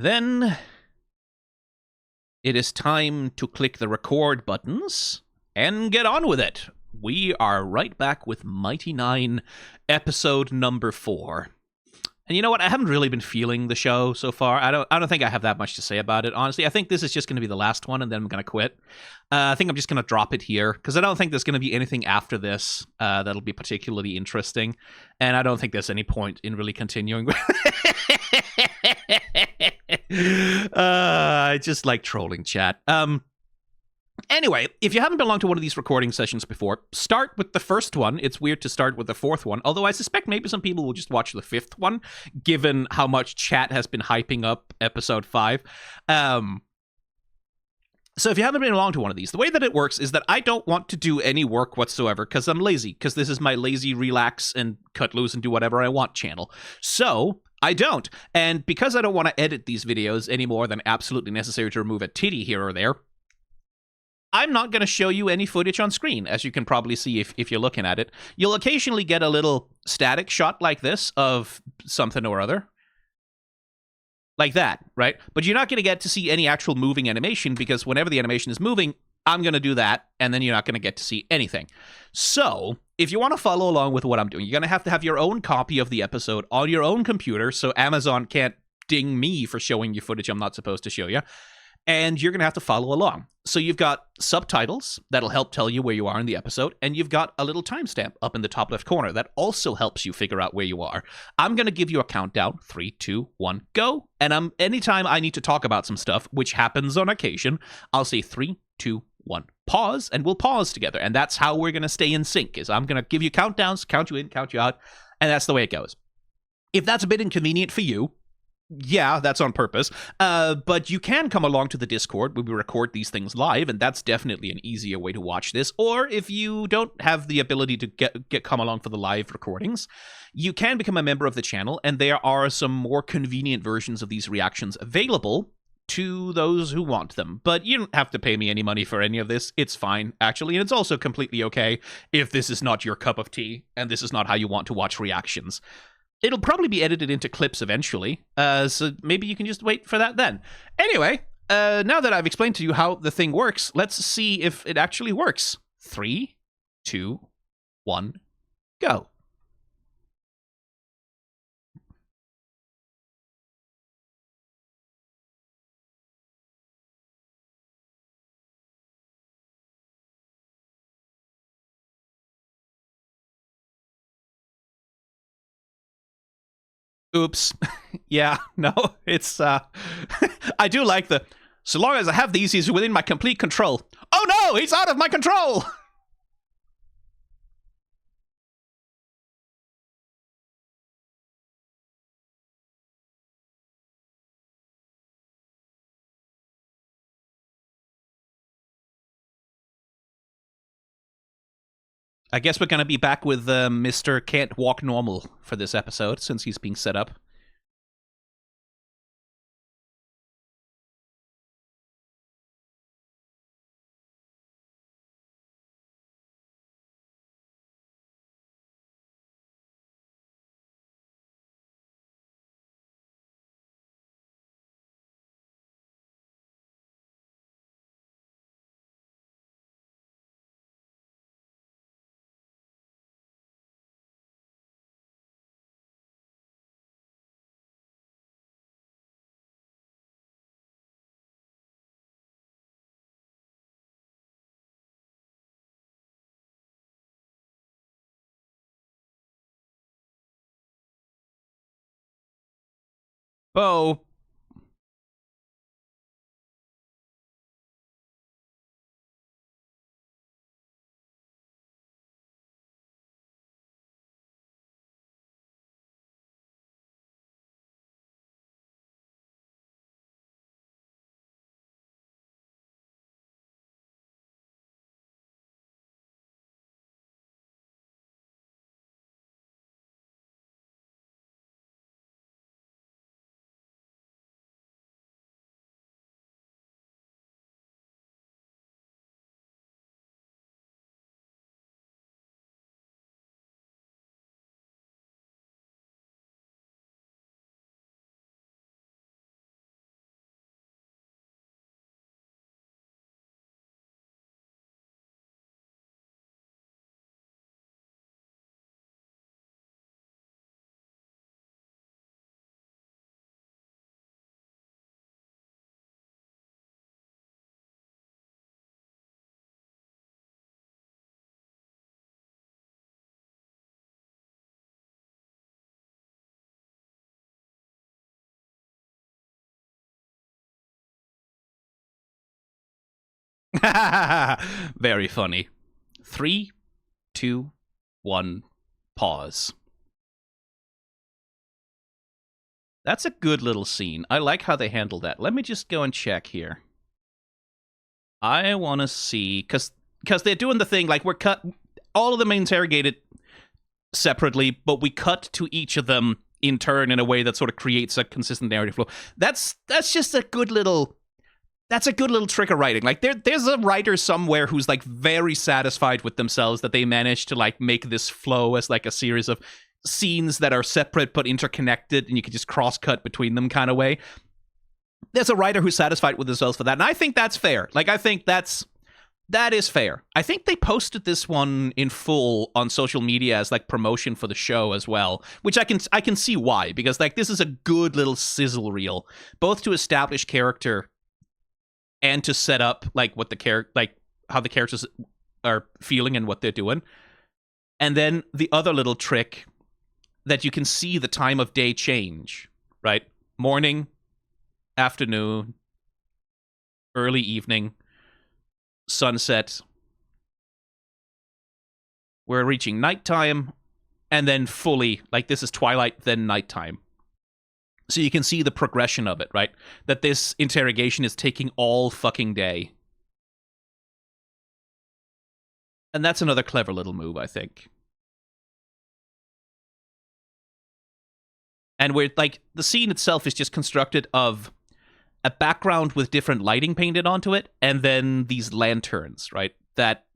Then it is time to click the record buttons and get on with it. We are right back with Mighty Nine, episode number 4. And you know what? I haven't really been feeling the show so far. I don't think I have that much to say about it, honestly. I think this is just going to be the last one, and then I'm going to quit. I think I'm just going to drop it here, because I don't think there's going to be anything after this that'll be particularly interesting. And I don't think there's any point in really continuing. I just like trolling chat. Anyway, if you haven't belonged to one of these recording sessions before, start with the first one. It's weird to start with the 4th one, although I suspect maybe some people will just watch the 5th one, given how much chat has been hyping up episode 5. So if you haven't been along to one of these, the way that it works is that I don't want to do any work whatsoever because I'm lazy, because this is my lazy relax and cut loose and do whatever I want channel. So I don't. And because I don't want to edit these videos any more than absolutely necessary to remove a titty here or there, I'm not going to show you any footage on screen, as you can probably see if you're looking at it. You'll occasionally get a little static shot like this of something or other. Like that, right? But you're not going to get to see any actual moving animation, because whenever the animation is moving, I'm going to do that, and then you're not going to get to see anything. So, if you want to follow along with what I'm doing, you're going to have your own copy of the episode on your own computer, so Amazon can't ding me for showing you footage I'm not supposed to show you. And you're going to have to follow along. So you've got subtitles that'll help tell you where you are in the episode, and you've got a little timestamp up in the top left corner that also helps you figure out where you are. I'm going to give you a countdown, 3, 2, 1, go. And anytime I need to talk about some stuff, which happens on occasion, I'll say 3, 2, 1, pause, and we'll pause together. And that's how we're going to stay in sync, is I'm going to give you countdowns, count you in, count you out, and that's the way it goes. If that's a bit inconvenient for you, yeah, that's on purpose. But you can come along to the Discord where we record these things live, and that's definitely an easier way to watch this. Or if you don't have the ability to come along for the live recordings, you can become a member of the channel, and there are some more convenient versions of these reactions available to those who want them. But you don't have to pay me any money for any of this. It's fine, actually, and it's also completely okay if this is not your cup of tea, and this is not how you want to watch reactions. It'll probably be edited into clips eventually, so maybe you can just wait for that then. Anyway, now that I've explained to you how the thing works, let's see if it actually works. 3, 2, 1, go. Oops. Yeah, no, it's, I do like the, so long as I have these, he's within my complete control. Oh no, he's out of my control! I guess we're going to be back with Mr. Can't Walk Normal for this episode, since he's being set up. Oh, Very funny. 3, 2, 1, pause. That's a good little scene. I like how they handle that. Let me just go and check here. I want to see, because they're doing the thing, like, we're cut, all of them interrogated separately, but we cut to each of them in turn in a way that sort of creates a consistent narrative flow. That's just a good little... That's a good little trick of writing. Like, there's a writer somewhere who's, like, very satisfied with themselves that they managed to, like, make this flow as, like, a series of scenes that are separate but interconnected, and you can just cross-cut between them kind of way. There's a writer who's satisfied with themselves for that, and I think that's fair. Like, I think that is fair. I think they posted this one in full on social media as, like, promotion for the show as well, which I can see why, because, like, this is a good little sizzle reel, both to establish character and to set up, like, what the like, how the characters are feeling and what they're doing. And then the other little trick that you can see the time of day change, right? Morning, afternoon, early evening, sunset. We're reaching nighttime, and then fully, like, this is twilight, then nighttime. So you can see the progression of it, right? That this interrogation is taking all fucking day. And that's another clever little move, I think. And we're, like, the scene itself is just constructed of a background with different lighting painted onto it, and then these lanterns, right? That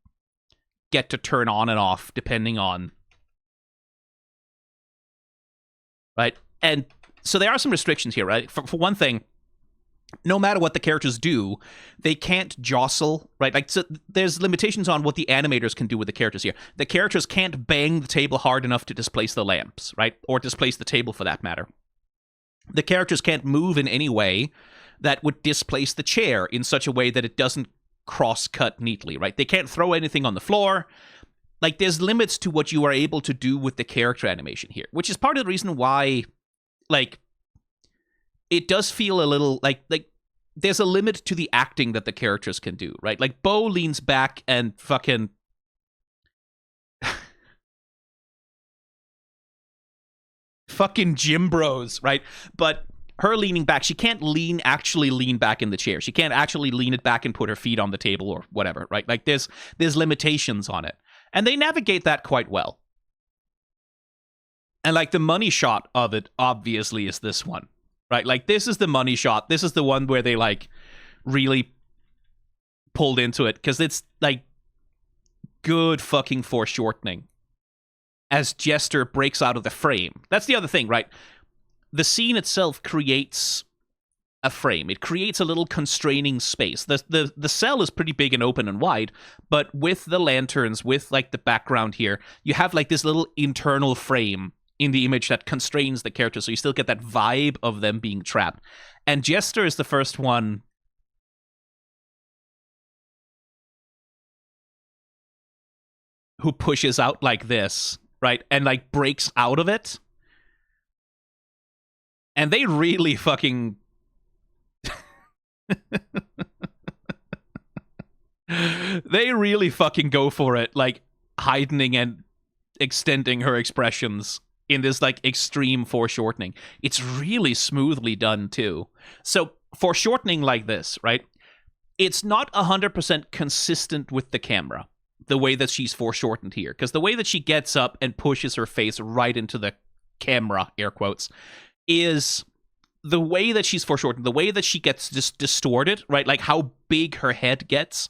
get to turn on and off depending on... Right? And... So there are some restrictions here, right? For one thing, no matter what the characters do, they can't jostle, right? Like, so there's limitations on what the animators can do with the characters here. The characters can't bang the table hard enough to displace the lamps, right? Or displace the table, for that matter. The characters can't move in any way that would displace the chair in such a way that it doesn't cross-cut neatly, right? They can't throw anything on the floor. Like, there's limits to what you are able to do with the character animation here, which is part of the reason why... Like, it does feel a little like there's a limit to the acting that the characters can do, right? Like, Bo leans back and fucking fucking gym bros, right? But her leaning back, she can't actually lean back in the chair. She can't actually lean it back and put her feet on the table or whatever, right? Like, there's limitations on it. And they navigate that quite well. And, like, the money shot of it, obviously, is this one, right? Like, this is the money shot. This is the one where they, like, really pulled into it. Because it's, like, good fucking foreshortening as Jester breaks out of the frame. That's the other thing, right? The scene itself creates a frame. It creates a little constraining space. The cell is pretty big and open and wide, but with the lanterns, with, like, the background here, you have, like, this little internal frame in the image that constrains the character, so you still get that vibe of them being trapped. And Jester is the first one who pushes out like this, right? And, like, breaks out of it. And they really fucking... they really fucking go for it, like, heightening and extending her expressions in this, like, extreme foreshortening. It's really smoothly done, too. So, foreshortening like this, right? It's not 100% consistent with the camera, the way that she's foreshortened here. Because the way that she gets up and pushes her face right into the camera, air quotes, is the way that she's foreshortened, the way that she gets just distorted, right? Like, how big her head gets.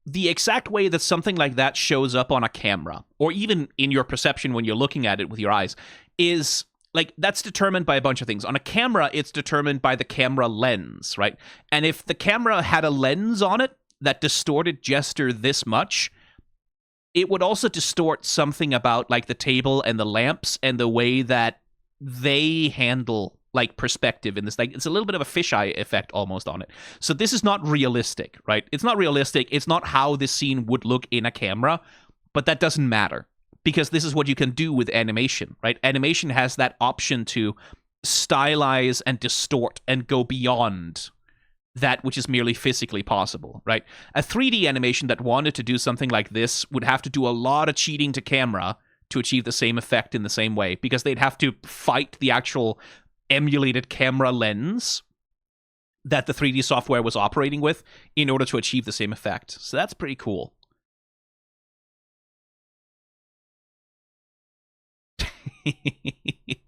The exact way that something like that shows up on a camera, or even in your perception when you're looking at it with your eyes, is, like, that's determined by a bunch of things. On a camera, it's determined by the camera lens, right? And if the camera had a lens on it that distorted Jester this much, it would also distort something about, like, the table and the lamps and the way that they handle, like, perspective in this. Like, it's a little bit of a fisheye effect almost on it. So this is not realistic, right? It's not realistic. It's not how this scene would look in a camera, but that doesn't matter because this is what you can do with animation, right? Animation has that option to stylize and distort and go beyond that which is merely physically possible, right? A 3D animation that wanted to do something like this would have to do a lot of cheating to camera to achieve the same effect in the same way, because they'd have to fight the actual emulated camera lens that the 3D software was operating with in order to achieve the same effect. So that's pretty cool.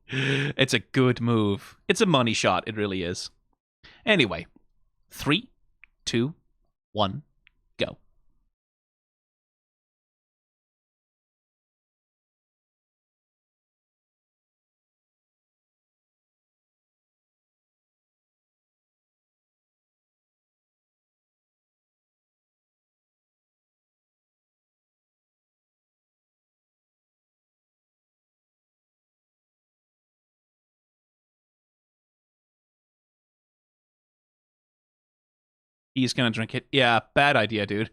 It's a good move. It's a money shot. It really is. Anyway, 3, 2, 1, go. He's gonna drink it. Yeah, bad idea, dude.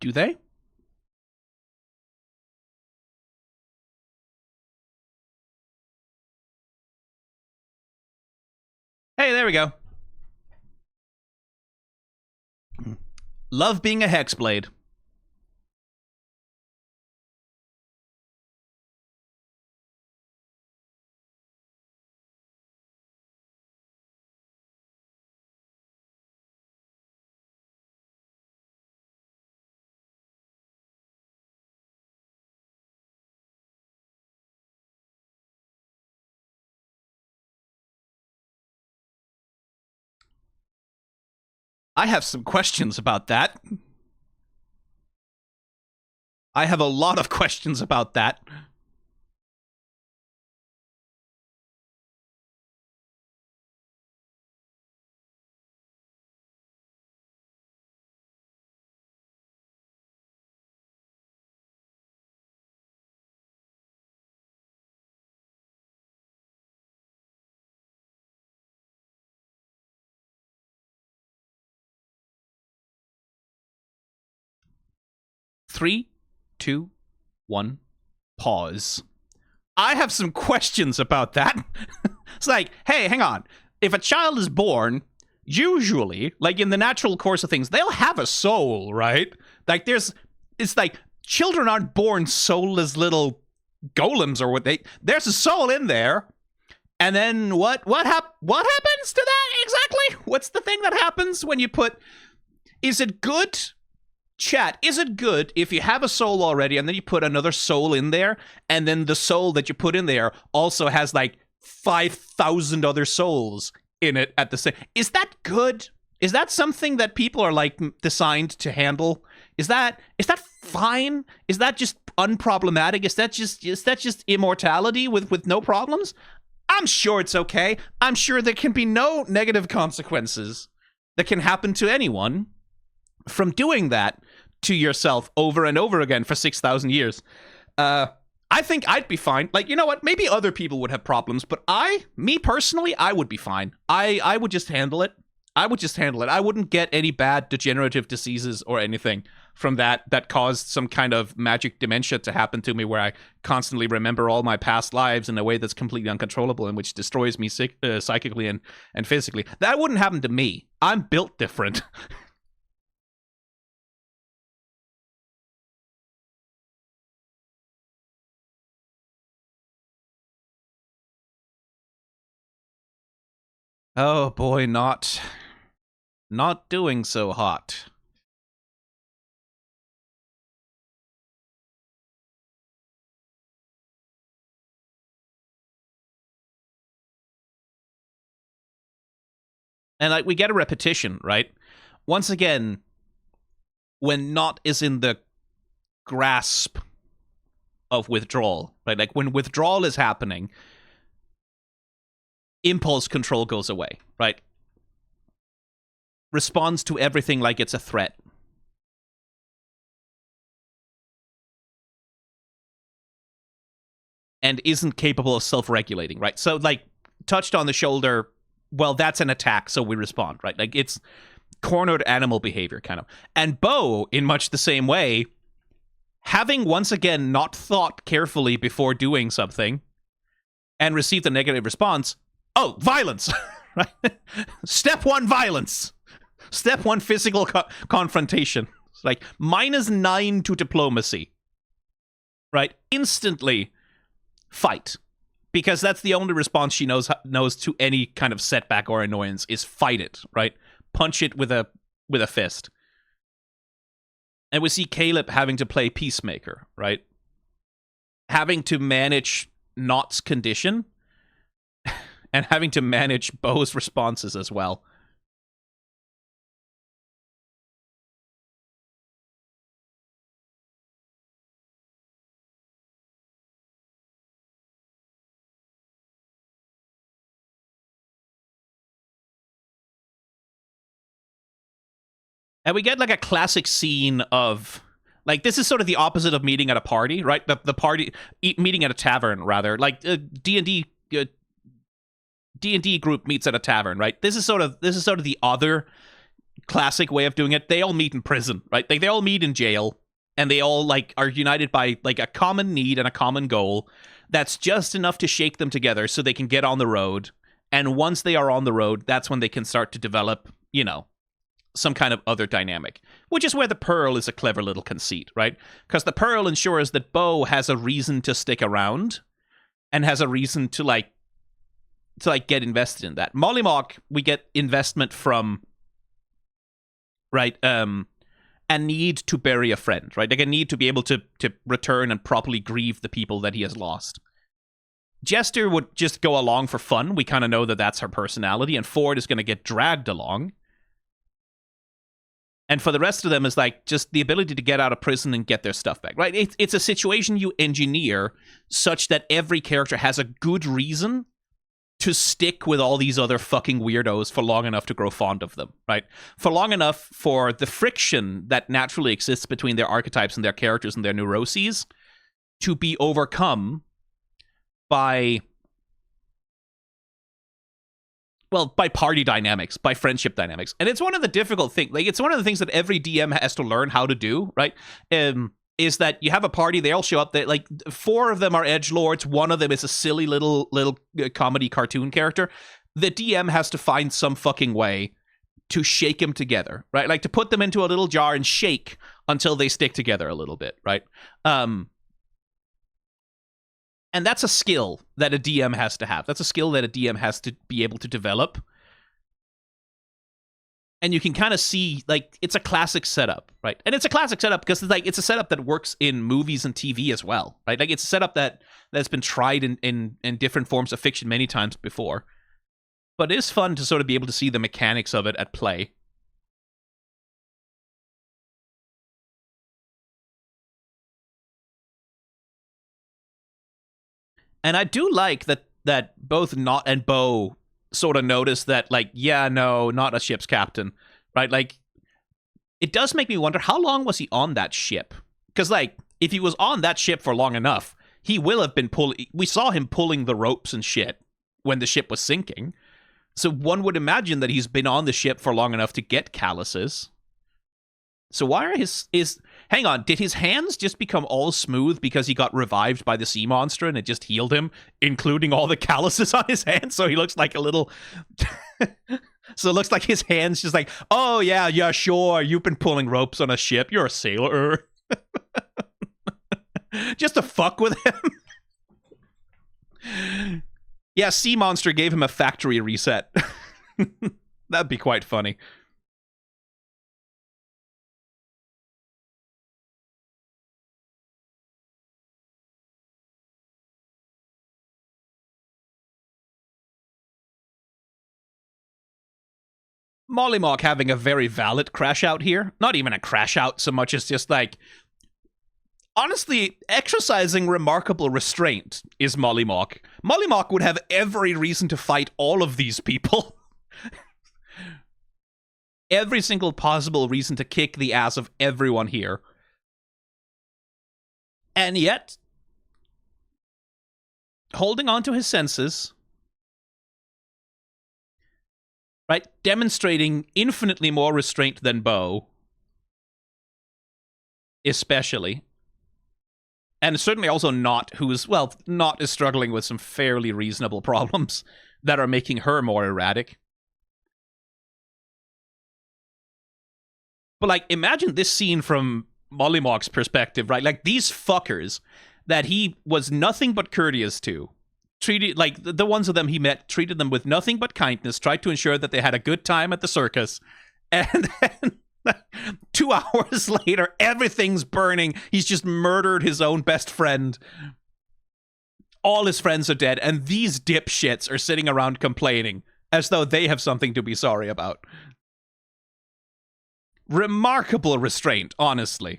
Do they? Hey, there we go. Love being a hexblade. I have some questions about that. I have a lot of questions about that. Three, two, one, pause. I have some questions about that. It's like, hey, hang on. If a child is born, usually, like in the natural course of things, they'll have a soul, right? Like it's like children aren't born soulless little golems or there's a soul in there. And then what happens to that exactly? What's the thing that happens when you put, is it good? Chat, is it good if you have a soul already and then you put another soul in there, and then the soul that you put in there also has like 5,000 other souls in it at the same? Is that good? Is that something that people are like designed to handle? Is that fine? Is that just unproblematic? Is that just immortality with no problems? I'm sure it's okay. I'm sure there can be no negative consequences that can happen to anyone from doing that to yourself over and over again for 6,000 years. I think I'd be fine. Like, you know what? Maybe other people would have problems, but me personally, I would be fine. I would just handle it. I wouldn't get any bad degenerative diseases or anything from that caused some kind of magic dementia to happen to me, where I constantly remember all my past lives in a way that's completely uncontrollable and which destroys me psychically and physically. That wouldn't happen to me. I'm built different. Oh boy, not doing so hot. And like, we get a repetition, right? Once again, when not is in the grasp of withdrawal, right? Like when withdrawal is happening, impulse control goes away, right? Responds to everything like it's a threat. And isn't capable of self-regulating, right? So, like, touched on the shoulder, well, that's an attack, so we respond, right? Like, it's cornered animal behavior, kind of. And Bo, in much the same way, having once again not thought carefully before doing something and received a negative response, oh, violence, right? Step one, violence. Step one, physical confrontation. It's like, -9 to diplomacy, right? Instantly fight, because that's the only response she knows to any kind of setback or annoyance is fight it, right? Punch it with a fist. And we see Caleb having to play peacemaker, right? Having to manage Not's condition and having to manage Bo's responses as well. And we get like a classic scene of, like, this is sort of the opposite of meeting at a party, right? The party meeting at a tavern, rather. Like D&D group meets at a tavern, right? This is sort of the other classic way of doing it. They all meet in prison, right? They all meet in jail, and they all like are united by like a common need and a common goal that's just enough to shake them together so they can get on the road. And once they are on the road, that's when they can start to develop, you know, some kind of other dynamic, which is where the Pearl is a clever little conceit, right? Because the Pearl ensures that Bo has a reason to stick around and has a reason to get invested in that. Mollymauk, we get investment from, right, a need to bury a friend, right? Like a need to be able to return and properly grieve the people that he has lost. Jester would just go along for fun. We kind of know that that's her personality, and Ford is going to get dragged along. And for the rest of them is like just the ability to get out of prison and get their stuff back, right? It's a situation you engineer such that every character has a good reason to stick with all these other fucking weirdos for long enough to grow fond of them, right? For long enough for the friction that naturally exists between their archetypes and their characters and their neuroses to be overcome by party dynamics, by friendship dynamics. And it's one of the difficult things, like, it's one of the things that every DM has to learn how to do, right? Is that you have a party, they all show up, they, like, 4 of them are edgelords, 1 of them is a silly little comedy cartoon character. The DM has to find some fucking way to shake them together, right? Like, to put them into a little jar and shake until they stick together a little bit, right? And that's a skill that a DM has to have. That's a skill that a DM has to be able to develop. And you can kind of see, like, it's a classic setup, right? And it's a classic setup because it's a setup that works in movies and TV as well, right? Like, it's a setup that's been tried in different forms of fiction many times before. But it is fun to sort of be able to see the mechanics of it at play. And I do like that both Not and Bo sort of notice that, like, yeah, no, not a ship's captain, right? Like, it does make me wonder, how long was he on that ship? Because, like, if he was on that ship for long enough, he will have been pulling... We saw him pulling the ropes and shit when the ship was sinking. So one would imagine that he's been on the ship for long enough to get calluses. So why are his... Hang on, did his hands just become all smooth because he got revived by the sea monster and it just healed him, including all the calluses on his hands? So he looks like a little... So it looks like his hands just like, oh, yeah, sure, you've been pulling ropes on a ship. You're a sailor. Just to fuck with him. Yeah, sea monster gave him a factory reset. That'd be quite funny. Mollymock having a very valid crash out here. Not even a crash out so much as just like, honestly, exercising remarkable restraint is Mollymock. Mollymock would have every reason to fight all of these people. Every single possible reason to kick the ass of everyone here. And yet, holding on to his senses... right? Demonstrating infinitely more restraint than Bo. Especially. And certainly also Not, who is, well, Not is struggling with some fairly reasonable problems that are making her more erratic. But, like, imagine this scene from Mollymock's perspective, right? Like, these fuckers that he was nothing but courteous to, treated, like, the ones of them he met, treated them with nothing but kindness, tried to ensure that they had a good time at the circus, and then 2 hours later, everything's burning. He's just murdered his own best friend. All his friends are dead, and these dipshits are sitting around complaining, as though they have something to be sorry about. Remarkable restraint, honestly.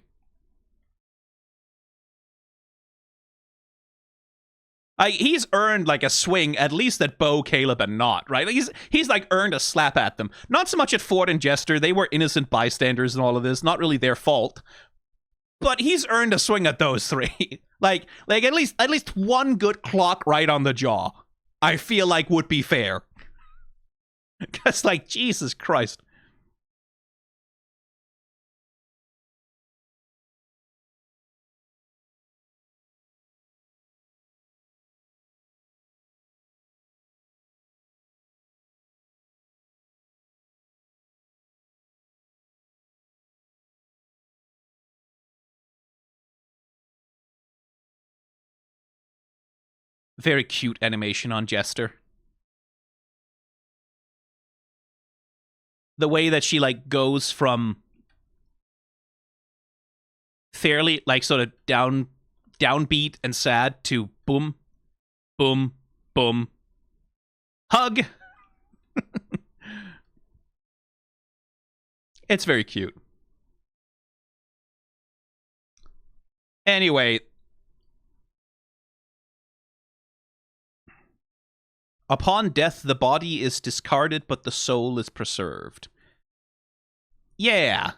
He's earned, like, a swing, at least at Bo, Caleb, and Not, right? He's like, earned a slap at them. Not so much at Ford and Jester. They were innocent bystanders in all of this. Not really their fault. But he's earned a swing at those 3. like at least one good clock right on the jaw, I feel like would be fair. Because, like, Jesus Christ. Very cute animation on Jester. The way that she, like, goes from fairly, like, sort of downbeat and sad to boom, boom, boom, hug. It's very cute. Anyway, upon death, the body is discarded, but the soul is preserved. Yeah.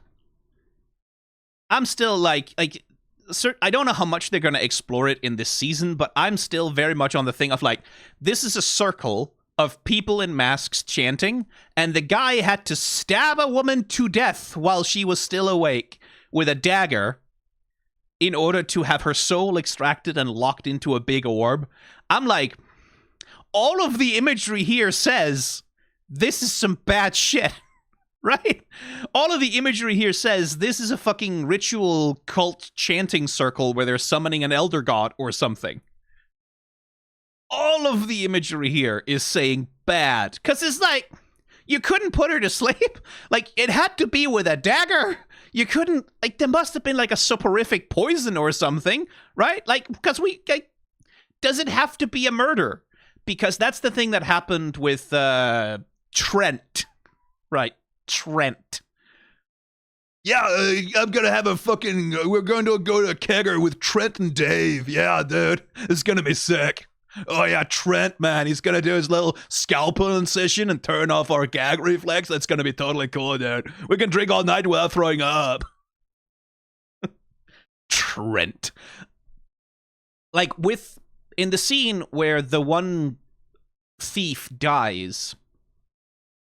I'm still like, I don't know how much they're going to explore it in this season, but I'm still very much on the thing of like, this is a circle of people in masks chanting, and the guy had to stab a woman to death while she was still awake with a dagger in order to have her soul extracted and locked into a big orb. I'm like, all of the imagery here says this is some bad shit. Right? All of the imagery here says this is a fucking ritual cult chanting circle where they're summoning an elder god or something. All of the imagery here is saying bad. Because it's like, you couldn't put her to sleep. Like, it had to be with a dagger. You couldn't, like, there must have been like a soporific poison or something, right? Like, because does it have to be a murder? Because that's the thing that happened with Trent, right? Trent. Yeah, I'm gonna have a fucking. We're going to go to a kegger with Trent and Dave. Yeah, dude, it's gonna be sick. Oh yeah, Trent, man, he's gonna do his little scalpel incision and turn off our gag reflex. That's gonna be totally cool, dude. We can drink all night without throwing up. Trent. Like in the scene where the one thief dies,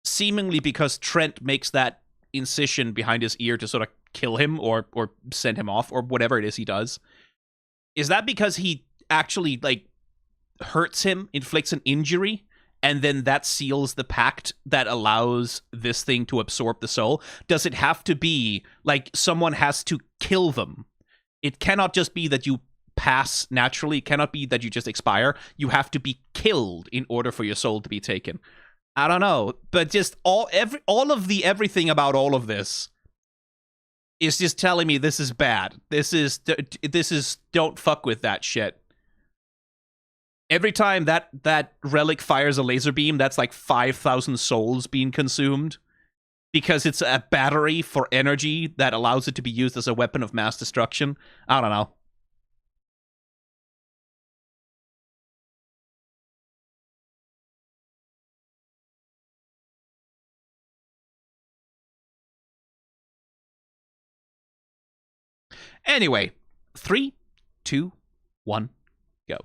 seemingly because Trent makes that incision behind his ear to sort of kill him or send him off or whatever it is he does. Is that because he actually like hurts him, inflicts an injury, and then that seals the pact that allows this thing to absorb the soul? Does it have to be like someone has to kill them? It cannot just be that you pass naturally. It cannot be that you just expire. You have to be killed in order for your soul to be taken. I don't know, but just all of the everything about all of this is just telling me this is bad. This is don't fuck with that shit. Every time that relic fires a laser beam, that's like 5,000 souls being consumed because it's a battery for energy that allows it to be used as a weapon of mass destruction. I don't know. Anyway, 3, 2, 1, go.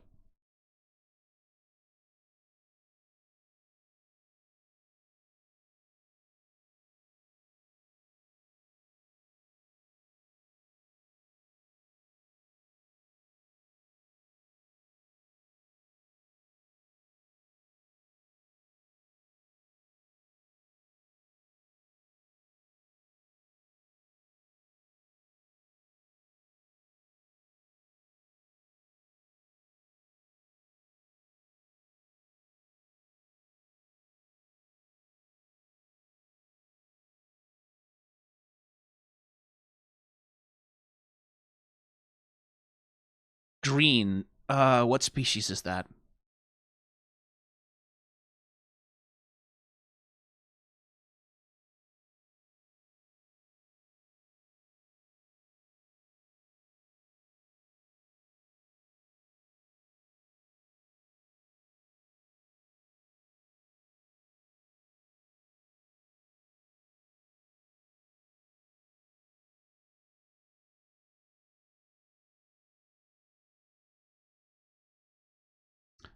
Green. What species is that?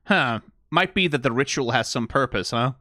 Huh. Might be that the ritual has some purpose, huh?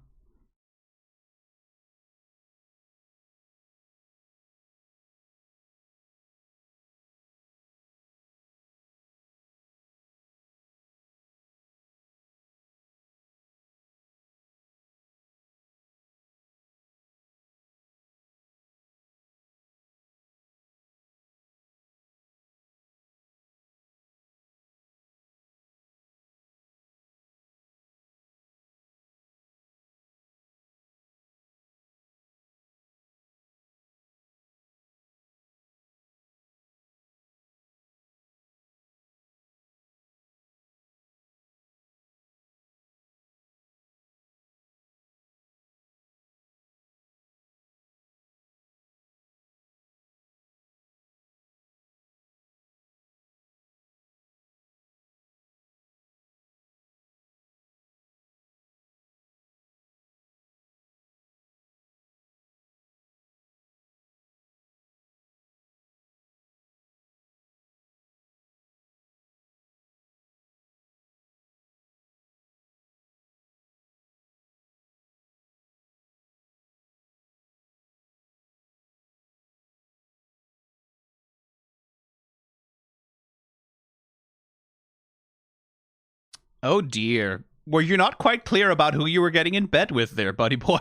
Oh dear. Were you not quite clear about who you were getting in bed with there, buddy boy?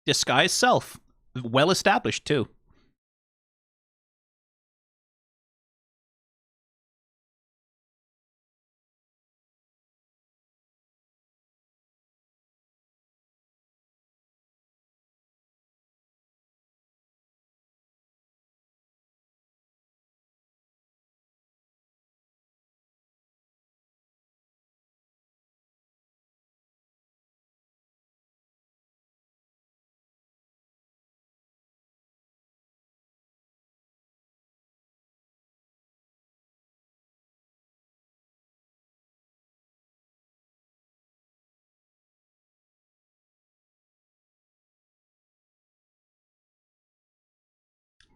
Disguise self. Well established, too.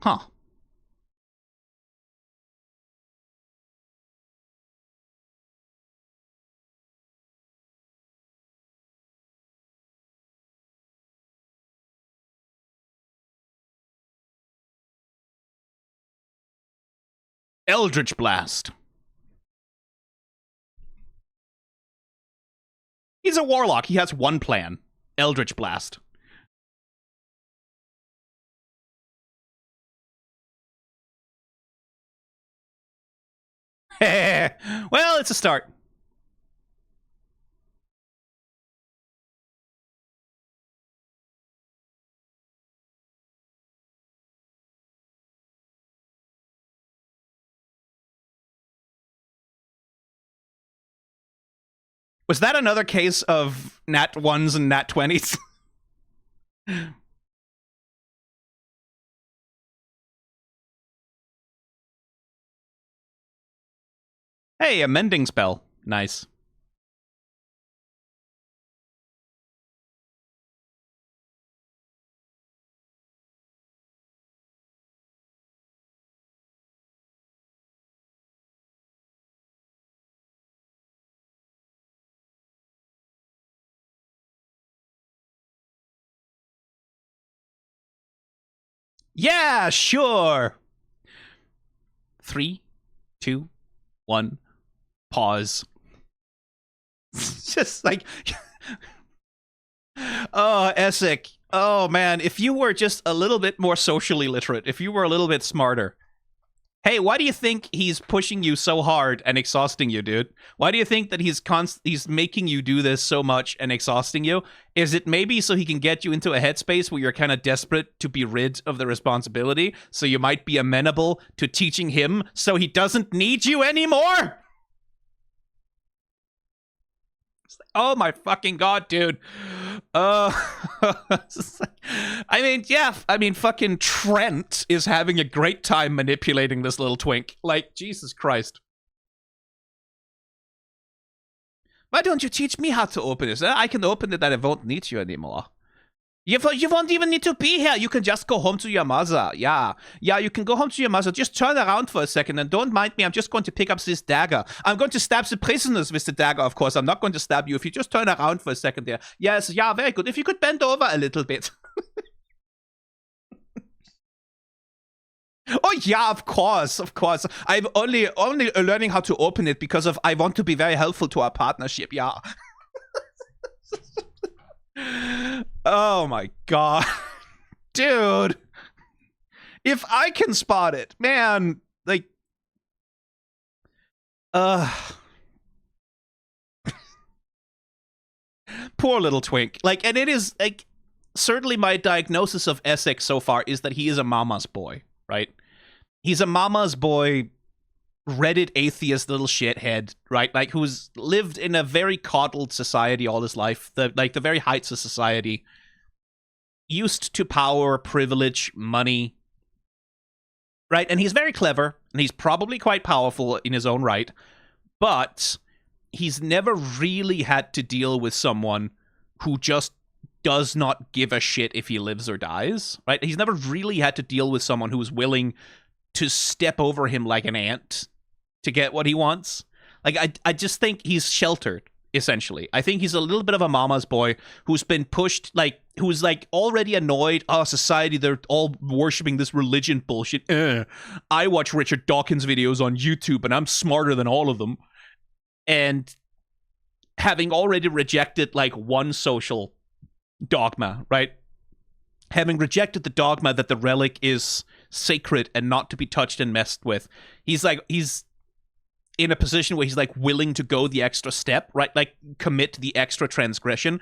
Huh. Eldritch Blast. He's a warlock. He has one plan. Eldritch Blast. Well, it's a start. Was that another case of nat 1s and nat 20s? Hey, a mending spell. Nice. Yeah, sure. 3, 2, 1. Pause. Just like, oh, Essek. Oh man, if you were just a little bit more socially literate, if you were a little bit smarter. Hey, why do you think he's pushing you so hard and exhausting you, dude? Why do you think that he's making you do this so much and exhausting you? Is it maybe so he can get you into a headspace where you're kind of desperate to be rid of the responsibility, so you might be amenable to teaching him so he doesn't need you anymore? Oh my fucking god, dude. I mean, yeah, I mean, fucking Trent is having a great time manipulating this little twink. Like, Jesus Christ. Why don't you teach me how to open this? I can open it and I won't need you anymore. You won't even need to be here. You can just go home to your mother. Yeah, you can go home to your mother. Just turn around for a second and don't mind me. I'm just going to pick up this dagger. I'm going to stab the prisoners with the dagger, of course. I'm not going to stab you if you just turn around for a second there. Yes, yeah, very good. If you could bend over a little bit. Oh yeah, of course. I'm only learning how to open it because of I want to be very helpful to our partnership. Yeah. Oh my god. Dude. If I can spot it, man, like poor little twink. Like, and it is like certainly my diagnosis of Essek so far is that he is a mama's boy, right? He's a mama's boy, Reddit atheist little shithead, right? Like, who's lived in a very coddled society all his life, the very heights of society, used to power, privilege, money, right? And he's very clever, and he's probably quite powerful in his own right, but he's never really had to deal with someone who just does not give a shit if he lives or dies, right? He's never really had to deal with someone who's willing to step over him like an ant to get what he wants. Like, I just think he's sheltered, essentially. I think he's a little bit of a mama's boy who's been pushed, like, who's, like, already annoyed. Oh, society, they're all worshipping this religion bullshit. I watch Richard Dawkins videos on YouTube, and I'm smarter than all of them. And having already rejected, like, one social dogma, right? Having rejected the dogma that the relic is sacred and not to be touched and messed with, he's in a position where he's like willing to go the extra step, right? Like commit the extra transgression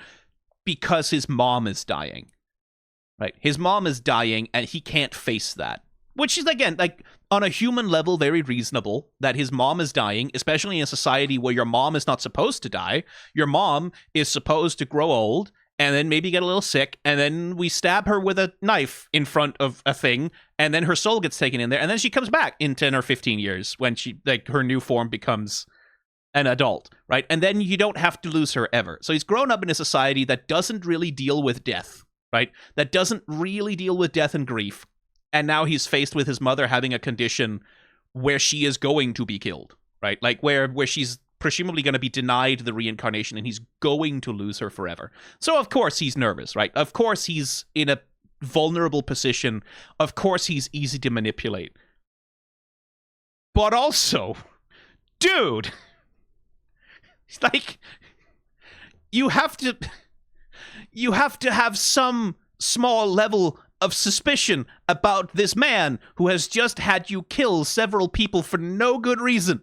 because his mom is dying, right? His mom is dying and he can't face that, which is, again, like on a human level, very reasonable that his mom is dying, especially in a society where your mom is not supposed to die. Your mom is supposed to grow old and then maybe get a little sick, and then we stab her with a knife in front of a thing, and then her soul gets taken in there, and then she comes back in 10 or 15 years when she, like, her new form becomes an adult, right? And then you don't have to lose her ever. So he's grown up in a society that doesn't really deal with death, right? That doesn't really deal with death and grief. And now he's faced with his mother having a condition where she is going to be killed, right? Like where she's presumably going to be denied the reincarnation and he's going to lose her forever. So of course he's nervous, right? Of course he's in a vulnerable position. Of course he's easy to manipulate. But also, dude, it's like you have to have some small level of suspicion about this man who has just had you kill several people for no good reason.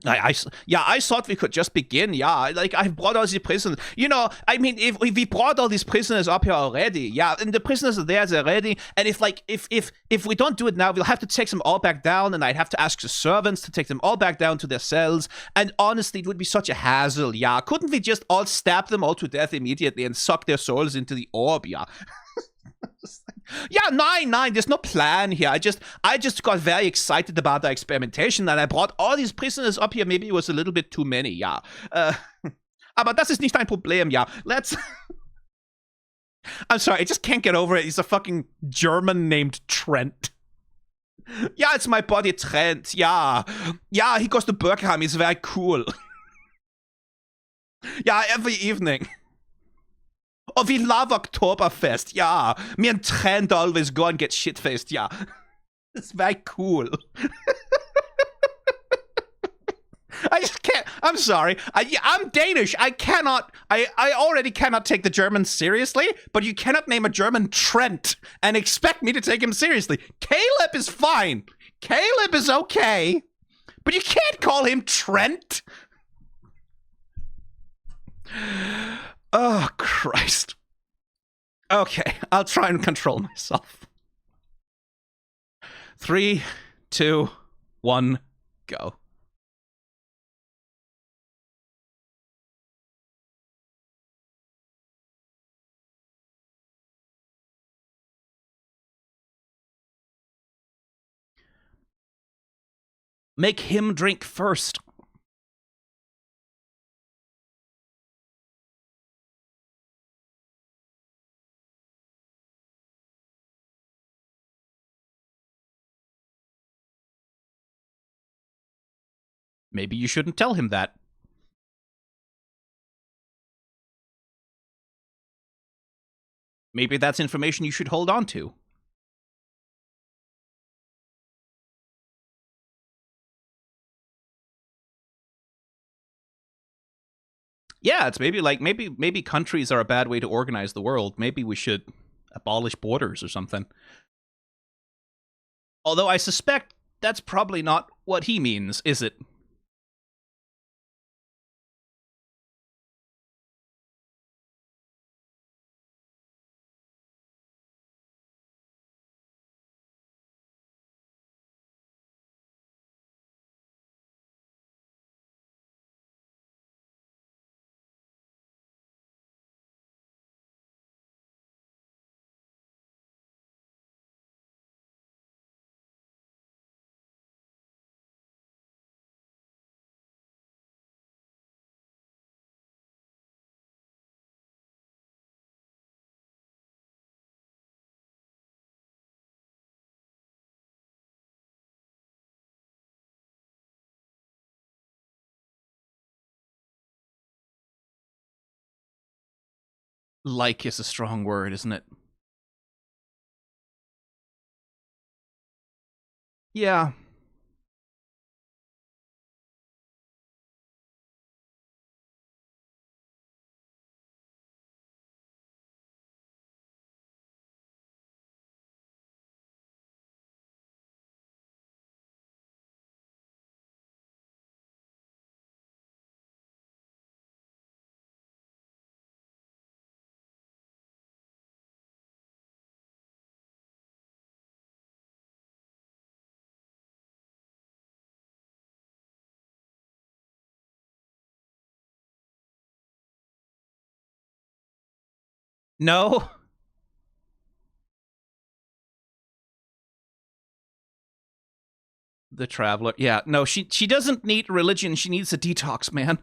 I thought we could just begin. Yeah, like I've brought all these prisoners. You know, I mean, if we brought all these prisoners up here already, yeah, and the prisoners are there already. And if we don't do it now, we'll have to take them all back down, and I'd have to ask the servants to take them all back down to their cells. And honestly, it would be such a hassle. Yeah, couldn't we just all stab them all to death immediately and suck their souls into the orb? Yeah. Yeah, nine. There's no plan here. I just got very excited about the experimentation, and I brought all these prisoners up here. Maybe it was a little bit too many, yeah. Aber das ist nicht ein Problem, yeah. Let's... I'm sorry, I just can't get over it. He's a fucking German named Trent. Yeah, it's my buddy Trent, yeah. Yeah, he goes to Bergheim. He's very cool. Yeah, every evening. Oh, we love Oktoberfest, yeah. Me and Trent always go and get shit-faced, yeah. It's very cool. I just can't. I'm sorry. I'm Danish. I already cannot take the Germans seriously, but you cannot name a German Trent and expect me to take him seriously. Caleb is fine. Caleb is okay, but you can't call him Trent. Oh, Christ. Okay, I'll try and control myself. 3, 2, 1, go. Make him drink first. Maybe you shouldn't tell him that. Maybe that's information you should hold on to. Yeah, it's maybe like maybe countries are a bad way to organize the world. Maybe we should abolish borders or something. Although I suspect that's probably not what he means, is it? Like is a strong word, isn't it? Yeah. No. The traveler. Yeah. No, she doesn't need religion. She needs a detox, man.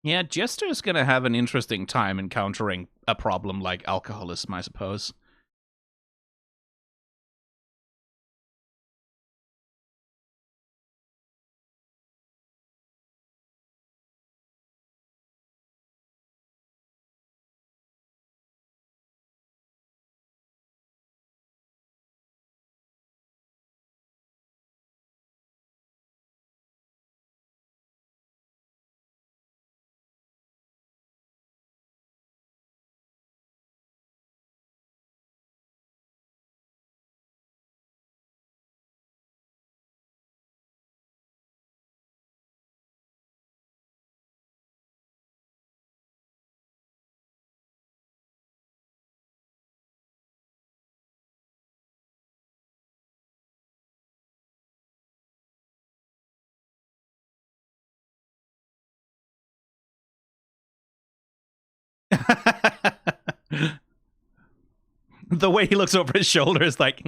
Yeah, Jester's gonna have an interesting time encountering a problem like alcoholism, I suppose. The way he looks over his shoulder is like,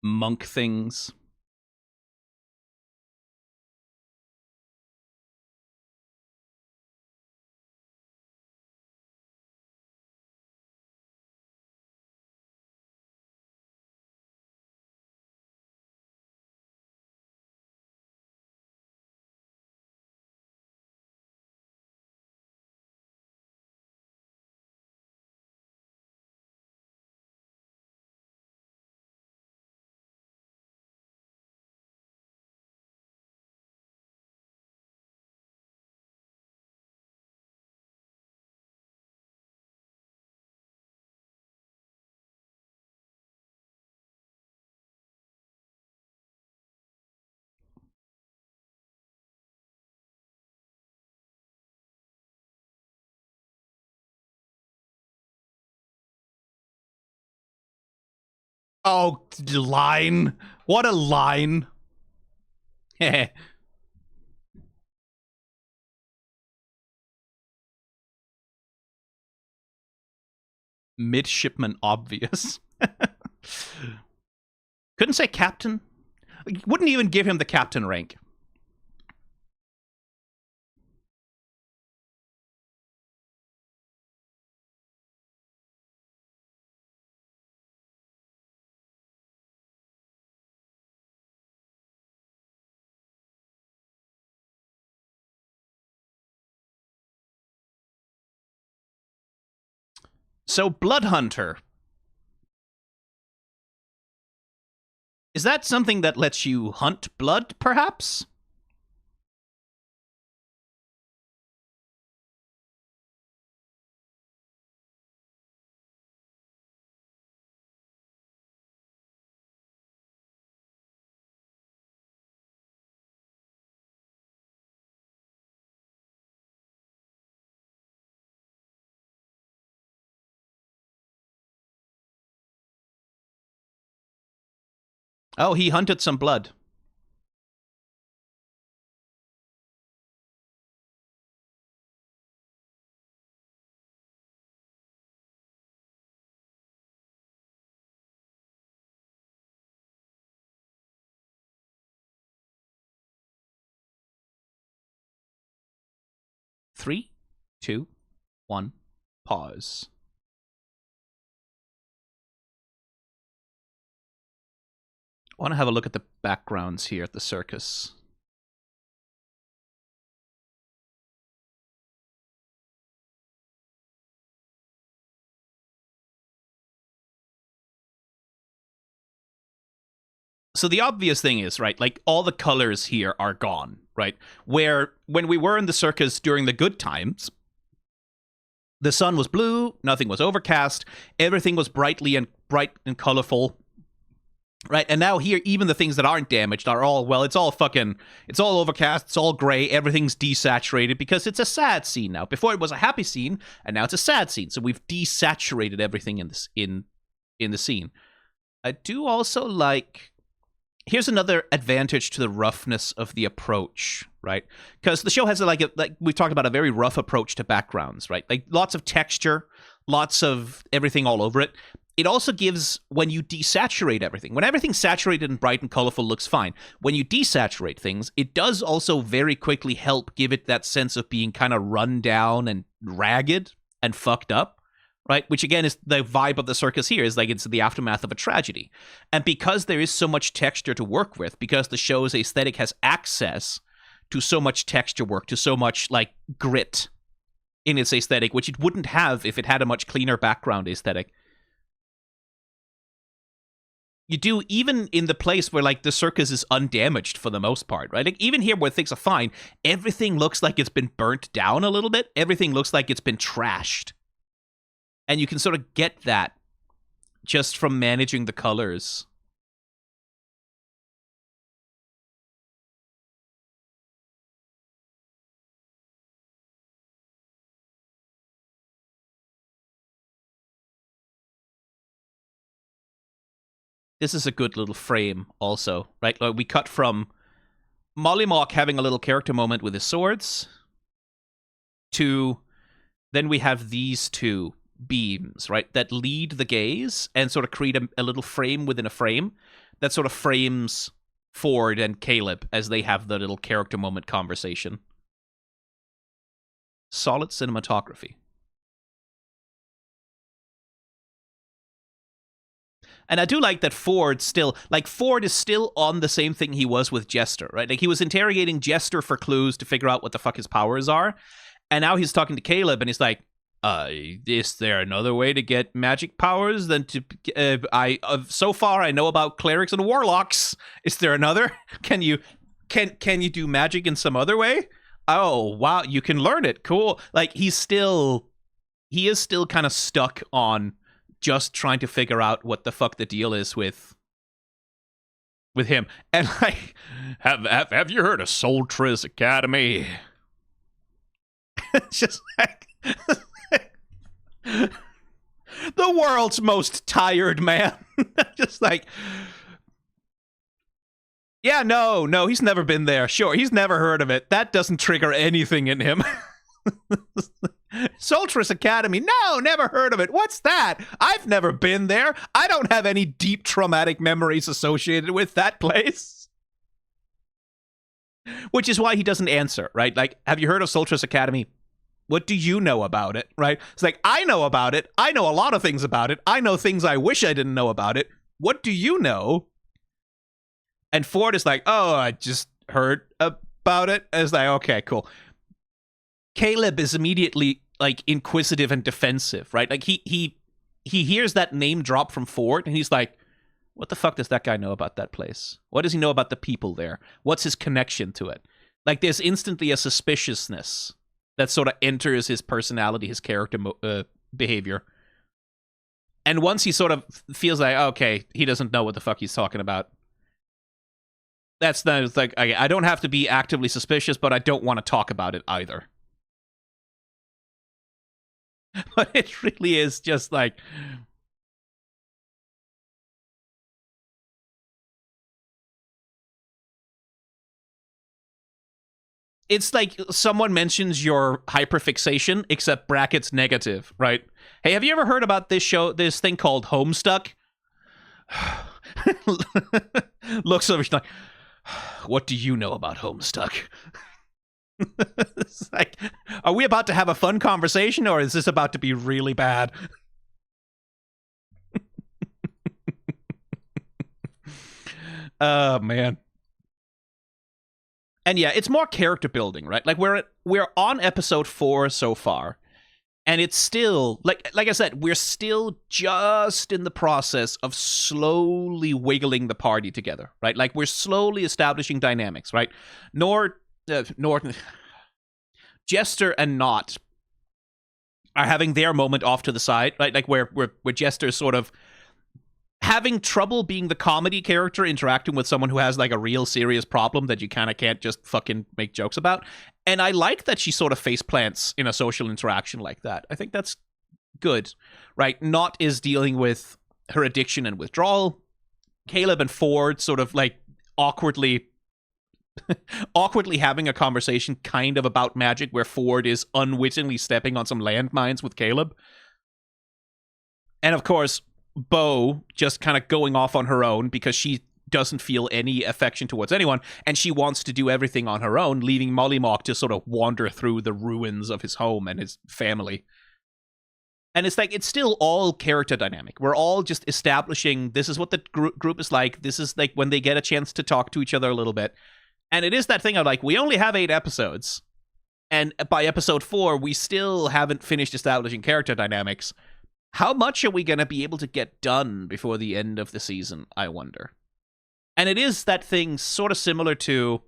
monk things. Oh, line. What a line. Midshipman obvious. Couldn't say captain. Wouldn't even give him the captain rank. So, Blood Hunter. Is that something that lets you hunt blood, perhaps? Oh, he hunted some blood. Three, two, one, pause. I want to have a look at the backgrounds here at the circus. So the obvious thing is, right, like all the colors here are gone, right? Where when we were in the circus during the good times, the sun was blue, nothing was overcast, everything was bright and colorful. Right, and now here, even the things that aren't damaged are all, well, it's all overcast, it's all gray, everything's desaturated because it's a sad scene now. Before it was a happy scene, and now it's a sad scene. So we've desaturated everything in this in the scene. I do also like. Here's another advantage to the roughness of the approach, right? Because the show has like we've talked about, a very rough approach to backgrounds, right? Like lots of texture, lots of everything all over it. It also gives, when you desaturate everything, when everything's saturated and bright and colorful, looks fine. When you desaturate things, it does also very quickly help give it that sense of being kind of run down and ragged and fucked up, right? Which again is the vibe of the circus here, is like it's the aftermath of a tragedy. And because there is so much texture to work with, because the show's aesthetic has access to so much texture work, to so much like grit in its aesthetic, which it wouldn't have if it had a much cleaner background aesthetic. You do, even in the place where like the circus is undamaged for the most part, right? Like even here where things are fine, everything looks like it's been burnt down a little bit. Everything looks like it's been trashed. And you can sort of get that just from managing the colors. This is a good little frame also, right? Like we cut from Mollymauk having a little character moment with his swords to then we have these two beams, right, that lead the gaze and sort of create a little frame within a frame that sort of frames Ford and Caleb as they have the little character moment conversation. Solid cinematography. And I do like that Ford is still on the same thing he was with Jester, right? Like he was interrogating Jester for clues to figure out what the fuck his powers are. And now he's talking to Caleb and he's like, is there another way to get magic powers than to, so far I know about clerics and warlocks. Is there another? Can you do magic in some other way? Oh, wow, you can learn it. Cool. Like he is still kind of stuck on just trying to figure out what the fuck the deal is with him. And like, have you heard of Soltrice Academy? It's just like the world's most tired man. Just like, yeah, no, he's never been there. Sure, he's never heard of it. That doesn't trigger anything in him. Soltrice Academy, no, never heard of it. What's that? I've never been there. I don't have any deep traumatic memories associated with that place. Which is why he doesn't answer, right? Like, have you heard of Soltrice Academy? What do you know about it, right? It's like, I know about it. I know a lot of things about it. I know things I wish I didn't know about it. What do you know? And Ford is like, oh, I just heard about it. And it's like, okay, cool. Caleb is immediately like inquisitive and defensive, right? Like he he hears that name drop from Ford, and he's like, what the fuck does that guy know about that place? What does he know about the people there? What's his connection to it? Like, there's instantly a suspiciousness that sort of enters his personality, his character behavior. And once he sort of feels like, okay, he doesn't know what the fuck he's talking about, that's not like, I don't have to be actively suspicious, but I don't want to talk about it either. But it really is just like, it's like someone mentions your hyperfixation, except brackets negative, right? Hey, have you ever heard about this thing called Homestuck? Looks over, she's like, what do you know about Homestuck? It's like, are we about to have a fun conversation, or is this about to be really bad? Oh, man. And yeah, it's more character building, right? Like, we're on episode 4 so far, and it's still, like I said, we're still just in the process of slowly wiggling the party together, right? Like, we're slowly establishing dynamics, right? Jester and Not are having their moment off to the side, right? Like, where Jester's sort of having trouble being the comedy character interacting with someone who has like a real serious problem that you kind of can't just fucking make jokes about. And I like that she sort of face plants in a social interaction like that. I think that's good, right? Not is dealing with her addiction and withdrawal. Caleb and Ford sort of like awkwardly having a conversation kind of about magic, where Ford is unwittingly stepping on some landmines with Caleb. And of course, Bo just kind of going off on her own because she doesn't feel any affection towards anyone, and she wants to do everything on her own, leaving Mollymock to sort of wander through the ruins of his home and his family. And it's like, it's still all character dynamic. We're all just establishing this is what the group is like. This is like when they get a chance to talk to each other a little bit. And it is that thing of like, we only have 8 episodes, and by episode 4, we still haven't finished establishing character dynamics. How much are we going to be able to get done before the end of the season, I wonder? And it is that thing sort of similar to,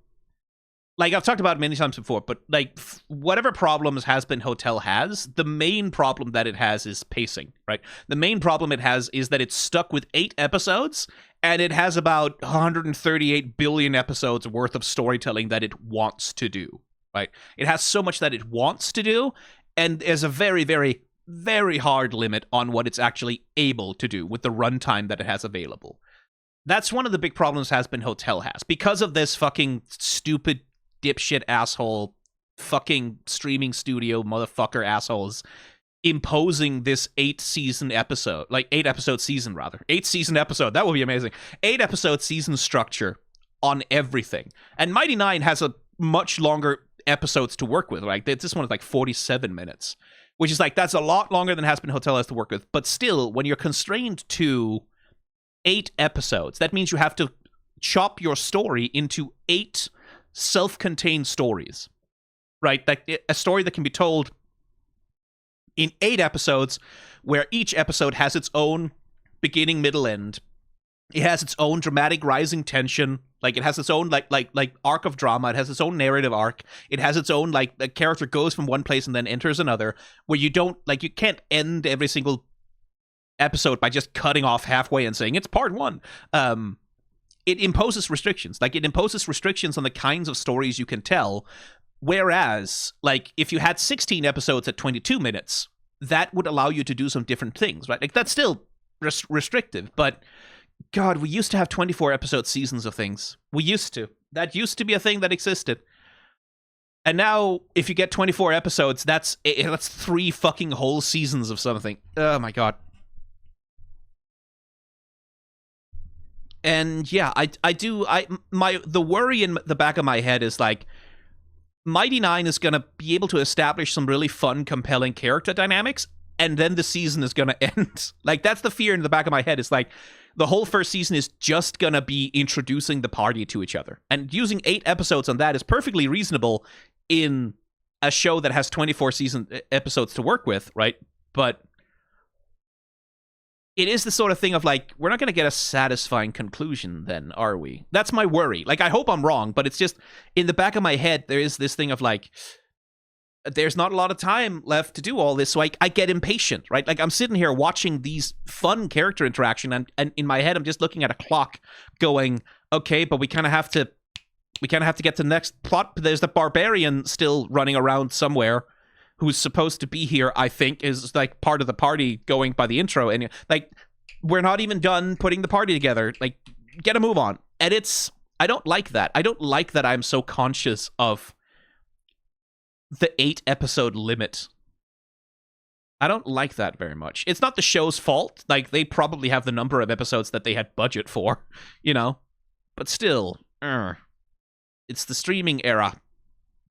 like I've talked about many times before, but like whatever problems Has Been Hotel has, the main problem that it has is pacing, right? The main problem it has is that it's stuck with 8 episodes, and it has about 138 billion episodes worth of storytelling that it wants to do, right? It has so much that it wants to do, and there's a very, very, very hard limit on what it's actually able to do with the runtime that it has available. That's one of the big problems Has Been Hotel has. Because of this fucking stupid dipshit asshole fucking streaming studio motherfucker assholes imposing this 8-season episode, like 8-episode season rather. 8-season episode, that would be amazing. 8-episode season structure on everything. And Mighty Nein has a much longer episodes to work with, right? This one is like 47 minutes. Which is like, that's a lot longer than Has Been Hotel has to work with. But still, when you're constrained to 8 episodes, that means you have to chop your story into 8 self-contained stories, right? Like a story that can be told in 8 episodes, where each episode has its own beginning, middle, end. It has its own dramatic rising tension. Like, it has its own, like arc of drama. It has its own narrative arc. It has its own, like, the character goes from one place and then enters another, where you don't, like, you can't end every single episode by just cutting off halfway and saying, it's part 1. It imposes restrictions. Like, it imposes restrictions on the kinds of stories you can tell, whereas, like, if you had 16 episodes at 22 minutes, that would allow you to do some different things, right? Like, that's still restrictive, but God, we used to have 24-episode seasons of things. We used to. That used to be a thing that existed. And now, if you get 24 episodes, that's 3 fucking whole seasons of something. Oh my God. And yeah, the worry in the back of my head is like, Mighty Nein is going to be able to establish some really fun, compelling character dynamics, and then the season is going to end. Like, that's the fear in the back of my head. It's like, the whole first season is just going to be introducing the party to each other. And using 8 episodes on that is perfectly reasonable in a show that has 24 episodes to work with, right? But it is the sort of thing of like, we're not going to get a satisfying conclusion then, are we? That's my worry. Like, I hope I'm wrong, but it's just in the back of my head, there is this thing of like, there's not a lot of time left to do all this, so I get impatient, right? Like, I'm sitting here watching these fun character interaction, and in my head, I'm just looking at a clock going, okay, but we kind of have to get to the next plot. There's the barbarian still running around somewhere who's supposed to be here, I think, is like part of the party going by the intro. And like, we're not even done putting the party together. Like, get a move on. And I don't like that. I don't like that I'm so conscious of the 8-episode limit. I don't like that very much. It's not the show's fault. Like, they probably have the number of episodes that they had budget for, you know? But still, it's the streaming era.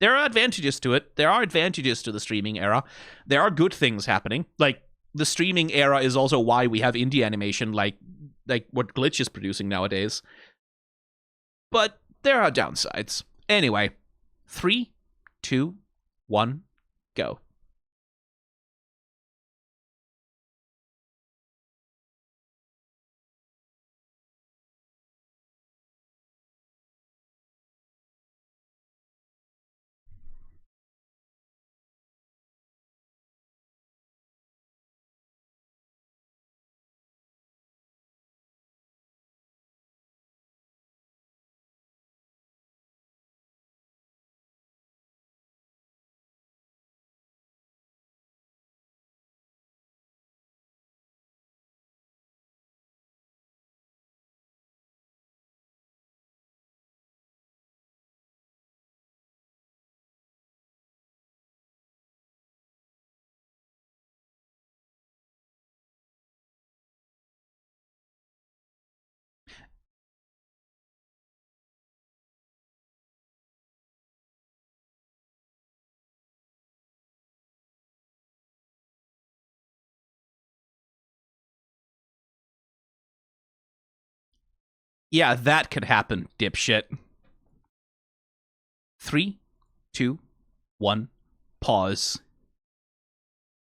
There are advantages to it. There are advantages to the streaming era. There are good things happening. Like, the streaming era is also why we have indie animation like what Glitch is producing nowadays. But there are downsides. Anyway, 3, 2, 1, go. Yeah, that could happen, dipshit. 3, 2, 1, pause.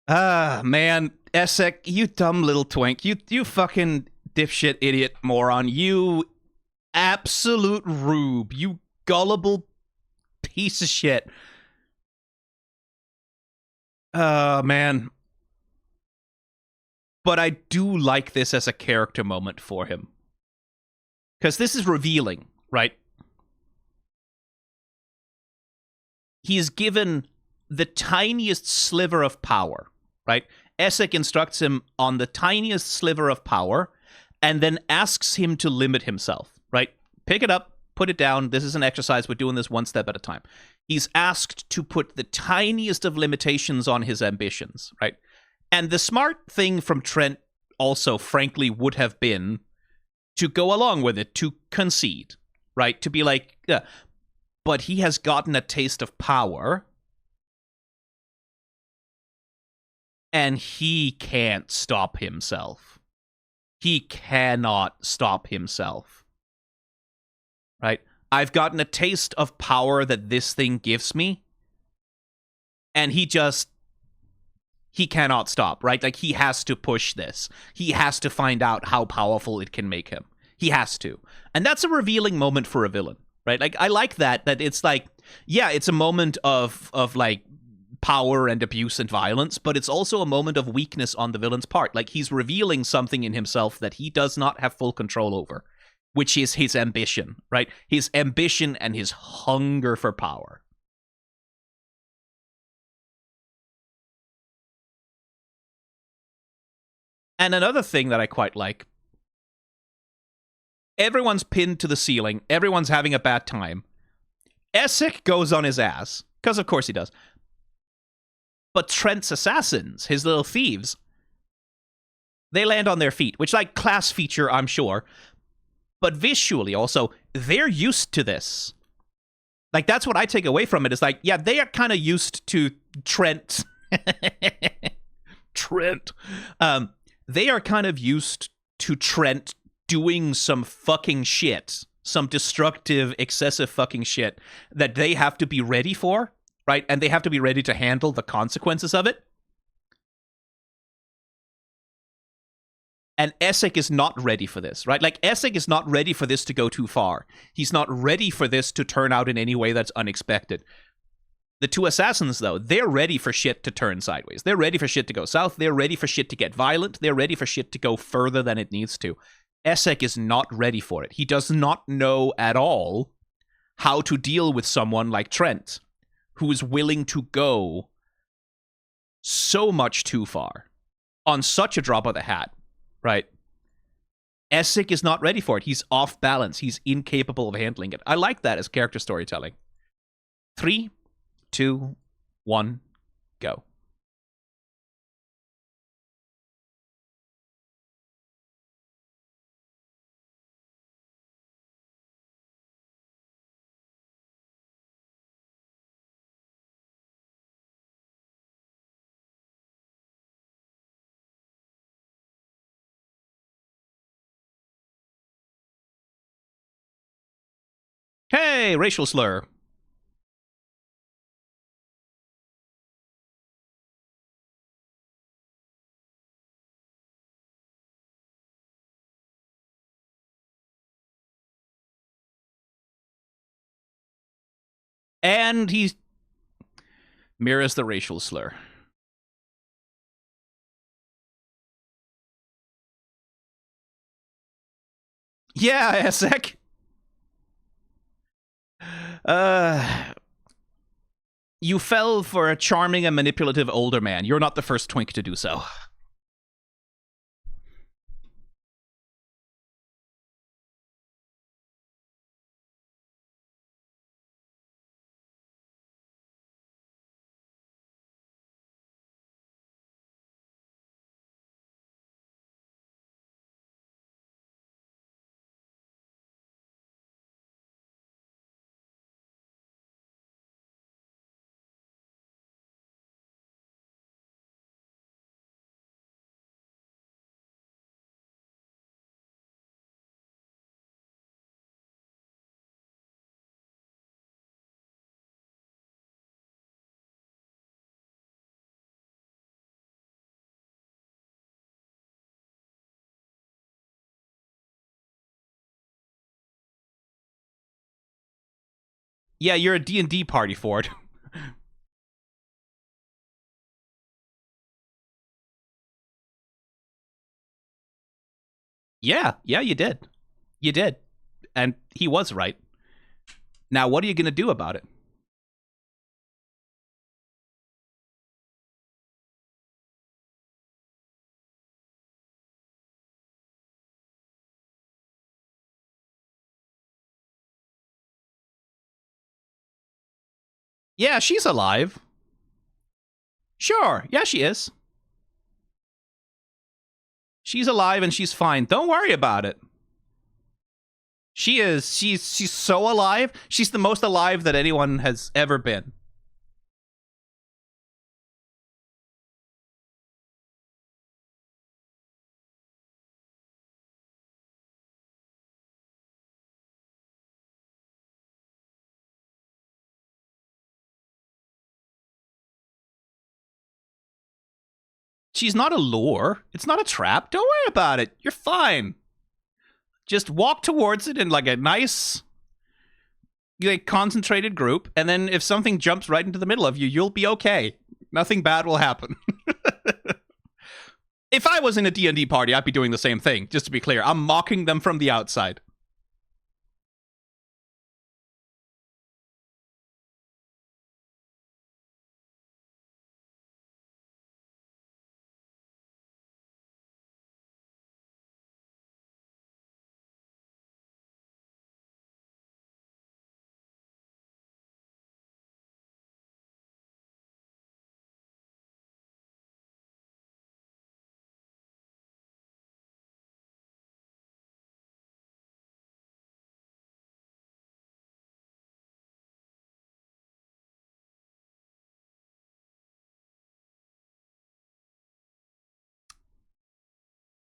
Ah, man. Essek, you dumb little twink. You fucking dipshit idiot moron. You absolute rube. You gullible piece of shit. Man. But I do like this as a character moment for him. Because this is revealing, right? He is given the tiniest sliver of power, right? Essek instructs him on the tiniest sliver of power and then asks him to limit himself, right? Pick it up, put it down. This is an exercise. We're doing this one step at a time. He's asked to put the tiniest of limitations on his ambitions, right? And the smart thing from Trent also, frankly, would have been to go along with it, to concede, right? To be like, yeah, but he has gotten a taste of power, and he can't stop himself. He cannot stop himself, right? I've gotten a taste of power that this thing gives me, and he cannot stop, right? Like, he has to push this. He has to find out how powerful it can make him. He has to. And that's a revealing moment for a villain, right? Like, I like that it's like, yeah, it's a moment of like power and abuse and violence, but it's also a moment of weakness on the villain's part. Like, he's revealing something in himself that he does not have full control over, which is his ambition, right? His ambition and his hunger for power. And another thing that I quite like, everyone's pinned to the ceiling, everyone's having a bad time. Essek goes on his ass, because of course he does. But Trent's assassins, his little thieves, they land on their feet, which, like, class feature, I'm sure. But visually also, they're used to this. Like, that's what I take away from it, is like, yeah, they are kind of used to Trent. Trent. They are kind of used to Trent doing some fucking shit, some destructive, excessive fucking shit that they have to be ready for, right? And they have to be ready to handle the consequences of it. And Essek is not ready for this, right? Like, Essek is not ready for this to go too far. He's not ready for this to turn out in any way that's unexpected. The two assassins, though, they're ready for shit to turn sideways. They're ready for shit to go south. They're ready for shit to get violent. They're ready for shit to go further than it needs to. Essek is not ready for it. He does not know at all how to deal with someone like Trent, who is willing to go so much too far on such a drop of the hat, right? Essek is not ready for it. He's off balance. He's incapable of handling it. I like that as character storytelling. 3, 2, 1, go. Hey, racial slur. And he mirrors the racial slur. Yeah, Essek. You fell for a charming and manipulative older man. You're not the first twink to do so. Yeah, you're a D&D party, Ford. Yeah, you did. You did. And he was right. Now, what are you going to do about it? Yeah, she's alive. Sure. Yeah, she is. She's alive and she's fine. Don't worry about it. She is. She's so alive. She's the most alive that anyone has ever been. She's not a lure. It's not a trap. Don't worry about it. You're fine. Just walk towards it in like a nice, like, concentrated group, and then if something jumps right into the middle of you, you'll be okay. Nothing bad will happen. If I was in a D&D party, I'd be doing the same thing, just to be clear. I'm mocking them from the outside.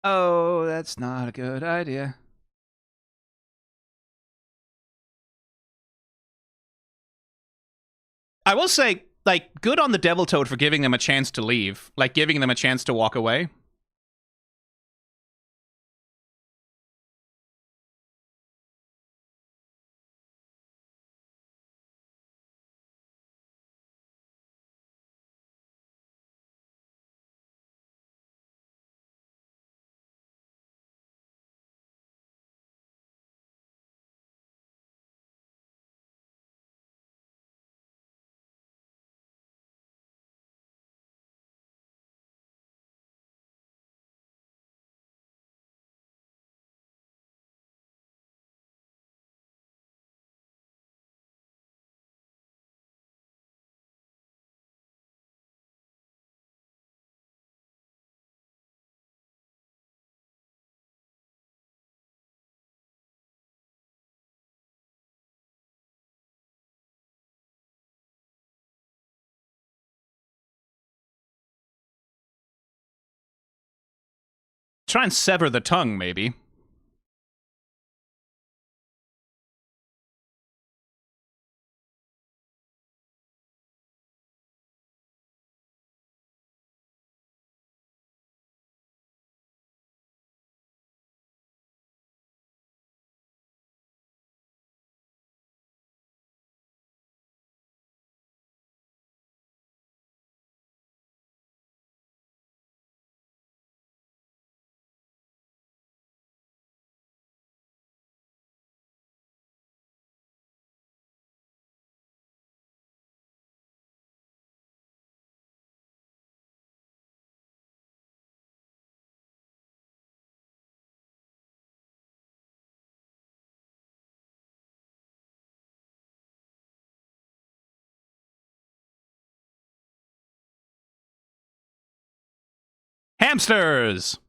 Oh, that's not a good idea. I will say, like, good on the Devil Toad for giving them a chance to leave. Like, giving them a chance to walk away. Try and sever the tongue, maybe. Hamsters!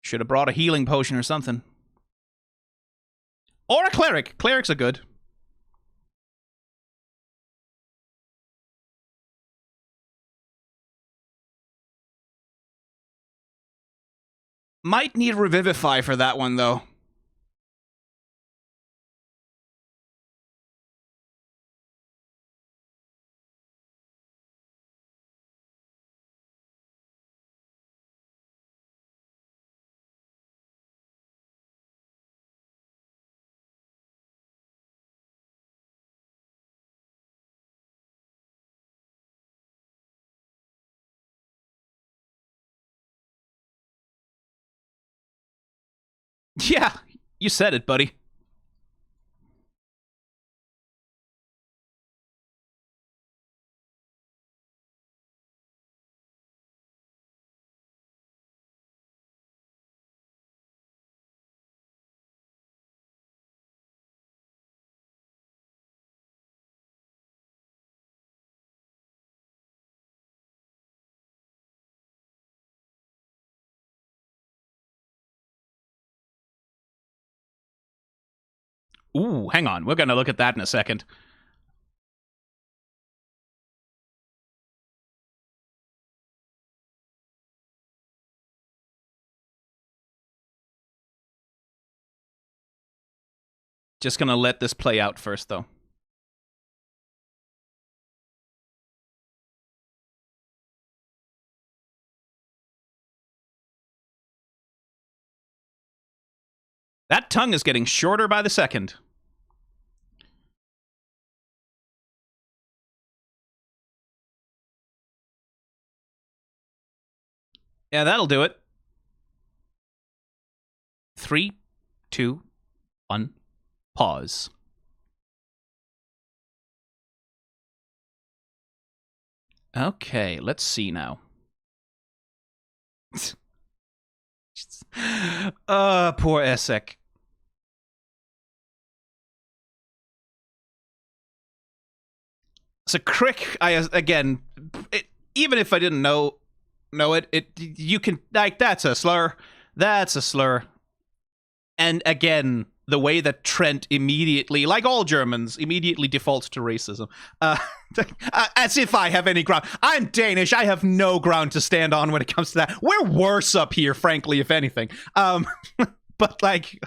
Should have brought a healing potion or something. Or a cleric. Clerics are good. Might need Revivify for that one, though. Yeah, you said it, buddy. Ooh, hang on. We're going to look at that in a second. Just going to let this play out first, though. That tongue is getting shorter by the second. Yeah, that'll do it. 3, 2, 1. Pause. Okay, let's see now. Poor Essek. So Crick, again, even if I didn't know it, you can, like, that's a slur. That's a slur. And again, the way that Trent immediately, like all Germans, immediately defaults to racism. As if I have any ground. I'm Danish. I have no ground to stand on when it comes to that. We're worse up here, frankly, if anything. But, like,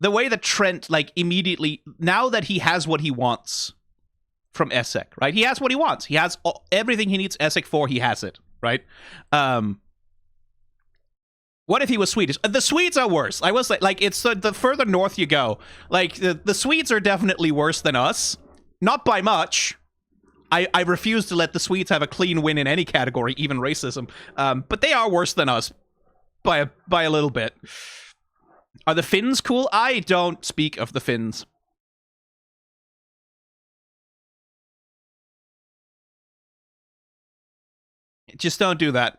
the way that Trent, like, immediately, now that he has what he wants from Essek, right? He has what he wants. He has everything he needs Essek for. He has it, right? What if he was Swedish? The Swedes are worse. I will say, like, it's the further north you go, like, the Swedes are definitely worse than us. Not by much. I refuse to let the Swedes have a clean win in any category, even racism. But they are worse than us by a little bit. Are the Finns cool? I don't speak of the Finns. Just don't do that.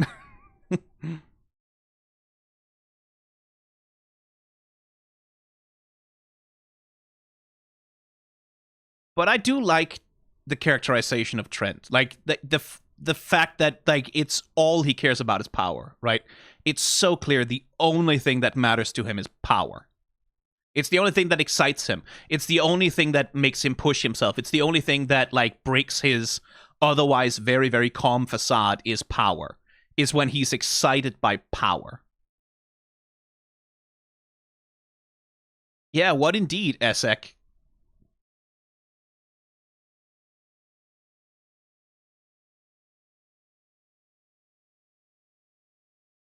But I do like the characterization of Trent. Like, the fact that like it's all he cares about is power, right? It's so clear the only thing that matters to him is power. It's the only thing that excites him. It's the only thing that makes him push himself. It's the only thing that like breaks his otherwise very, very calm facade is power. Is when he's excited by power. Yeah, what indeed, Essek?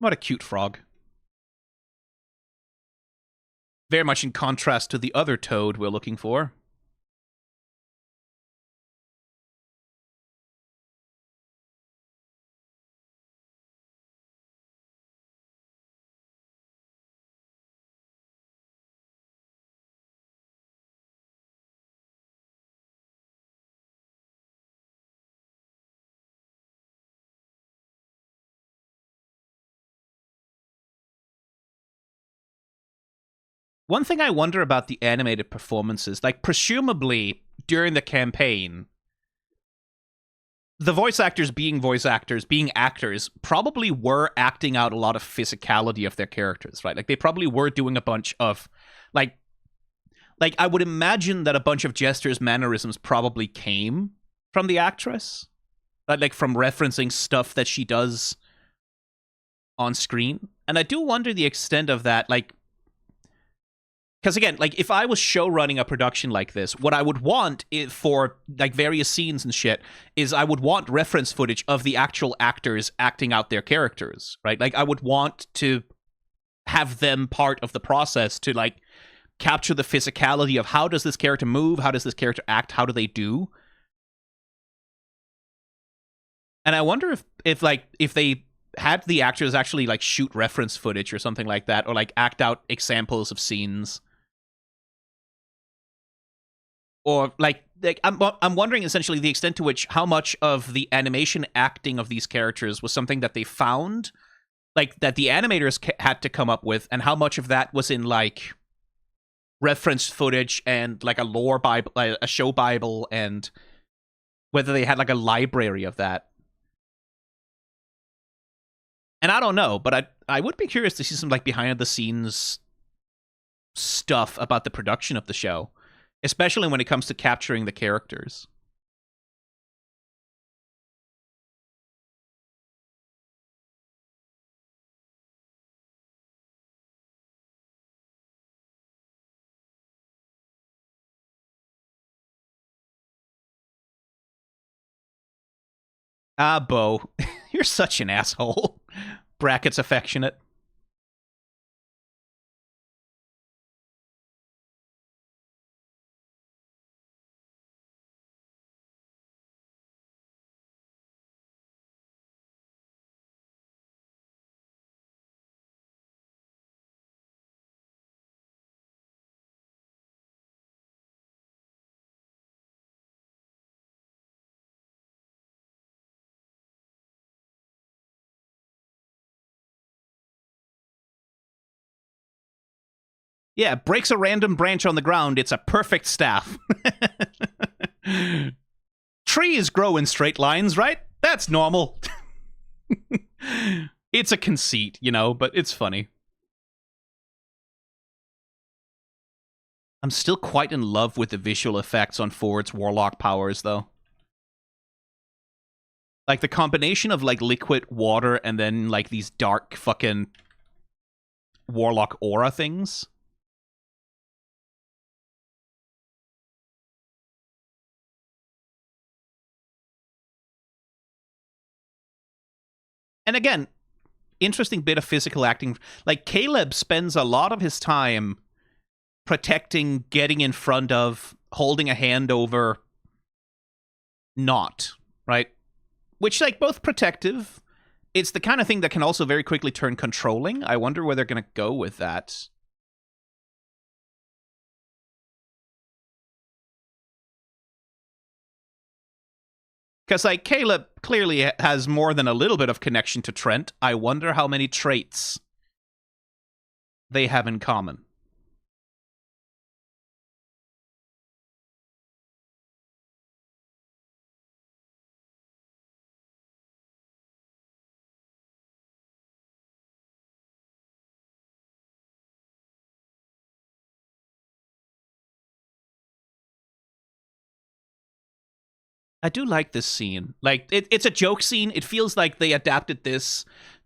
What a cute frog. Very much in contrast to the other toad we're looking for. One thing I wonder about the animated performances, like presumably during the campaign, the voice actors, being actors, probably were acting out a lot of physicality of their characters, right? Like they probably were doing a bunch of like I would imagine that a bunch of gestures, mannerisms probably came from the actress. Like from referencing stuff that she does on screen. And I do wonder the extent of that, like because again, like if I was show running a production like this, what I would want for like various scenes and shit is I would want reference footage of the actual actors acting out their characters, right? Like I would want to have them part of the process to like capture the physicality of how does this character move, how does this character act, how do they do. And I wonder if they had the actors actually like shoot reference footage or something like that, or like act out examples of scenes. Or like I'm wondering essentially the extent to which how much of the animation acting of these characters was something that they found, like that the animators had to come up with, and how much of that was in like reference footage and like a lore bible, a show bible, and whether they had like a library of that. And I don't know, but I would be curious to see some like behind the scenes stuff about the production of the show, especially when it comes to capturing the characters. Ah, Bo, you're such an asshole. Brackets affectionate. Yeah, breaks a random branch on the ground. It's a perfect staff. Trees grow in straight lines, right? That's normal. It's a conceit, you know, but it's funny. I'm still quite in love with the visual effects on Ford's Warlock powers, though. Like the combination of like liquid water and then like these dark fucking Warlock aura things. And again, interesting bit of physical acting. Like Caleb spends a lot of his time protecting, getting in front of, holding a hand over, not, right? Which, like, both protective. It's the kind of thing that can also very quickly turn controlling. I wonder where they're going to go with that. Because, like, Caleb clearly has more than a little bit of connection to Trent. I wonder how many traits they have in common. I do like this scene. Like, it's a joke scene. It feels like they adapted this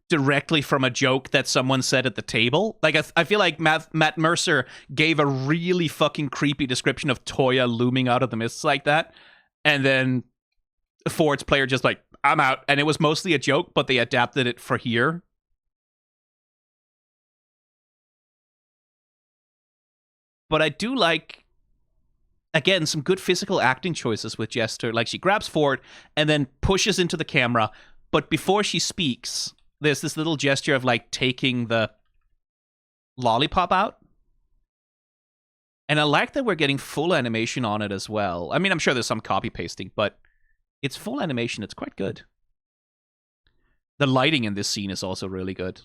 directly from a joke that someone said at the table. Like, I feel like Matt Mercer gave a really fucking creepy description of Toya looming out of the mists like that. And then Ford's player just like, I'm out. And it was mostly a joke, but they adapted it for here. But I do like, again, some good physical acting choices with Jester. Like, she grabs Ford and then pushes into the camera. But before she speaks, there's this little gesture of, like, taking the lollipop out. And I like that we're getting full animation on it as well. I mean, I'm sure there's some copy pasting, but it's full animation. It's quite good. The lighting in this scene is also really good.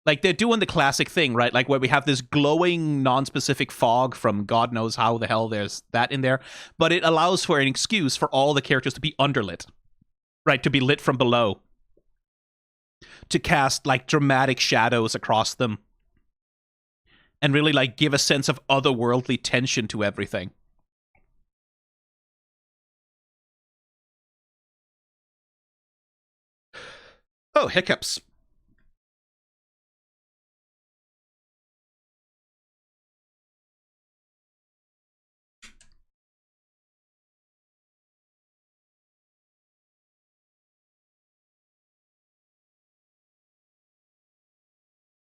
Like, they're doing the classic thing, right? Like, where we have this glowing, non-specific fog from God knows how the hell there's that in there. But it allows for an excuse for all the characters to be underlit. Right? To be lit from below. To cast, like, dramatic shadows across them. And really, like, give a sense of otherworldly tension to everything. Oh, hiccups.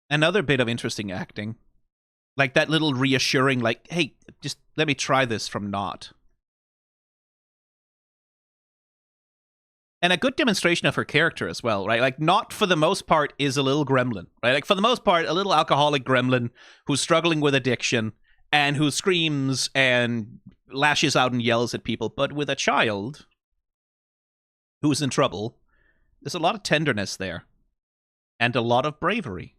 Another bit of interesting acting. Like that little reassuring, like, hey, just let me try this from not. And a good demonstration of her character as well, right? Like, not for the most part is a little gremlin, right? Like, for the most part, a little alcoholic gremlin who's struggling with addiction and who screams and lashes out and yells at people. But with a child who's in trouble, there's a lot of tenderness there and a lot of bravery.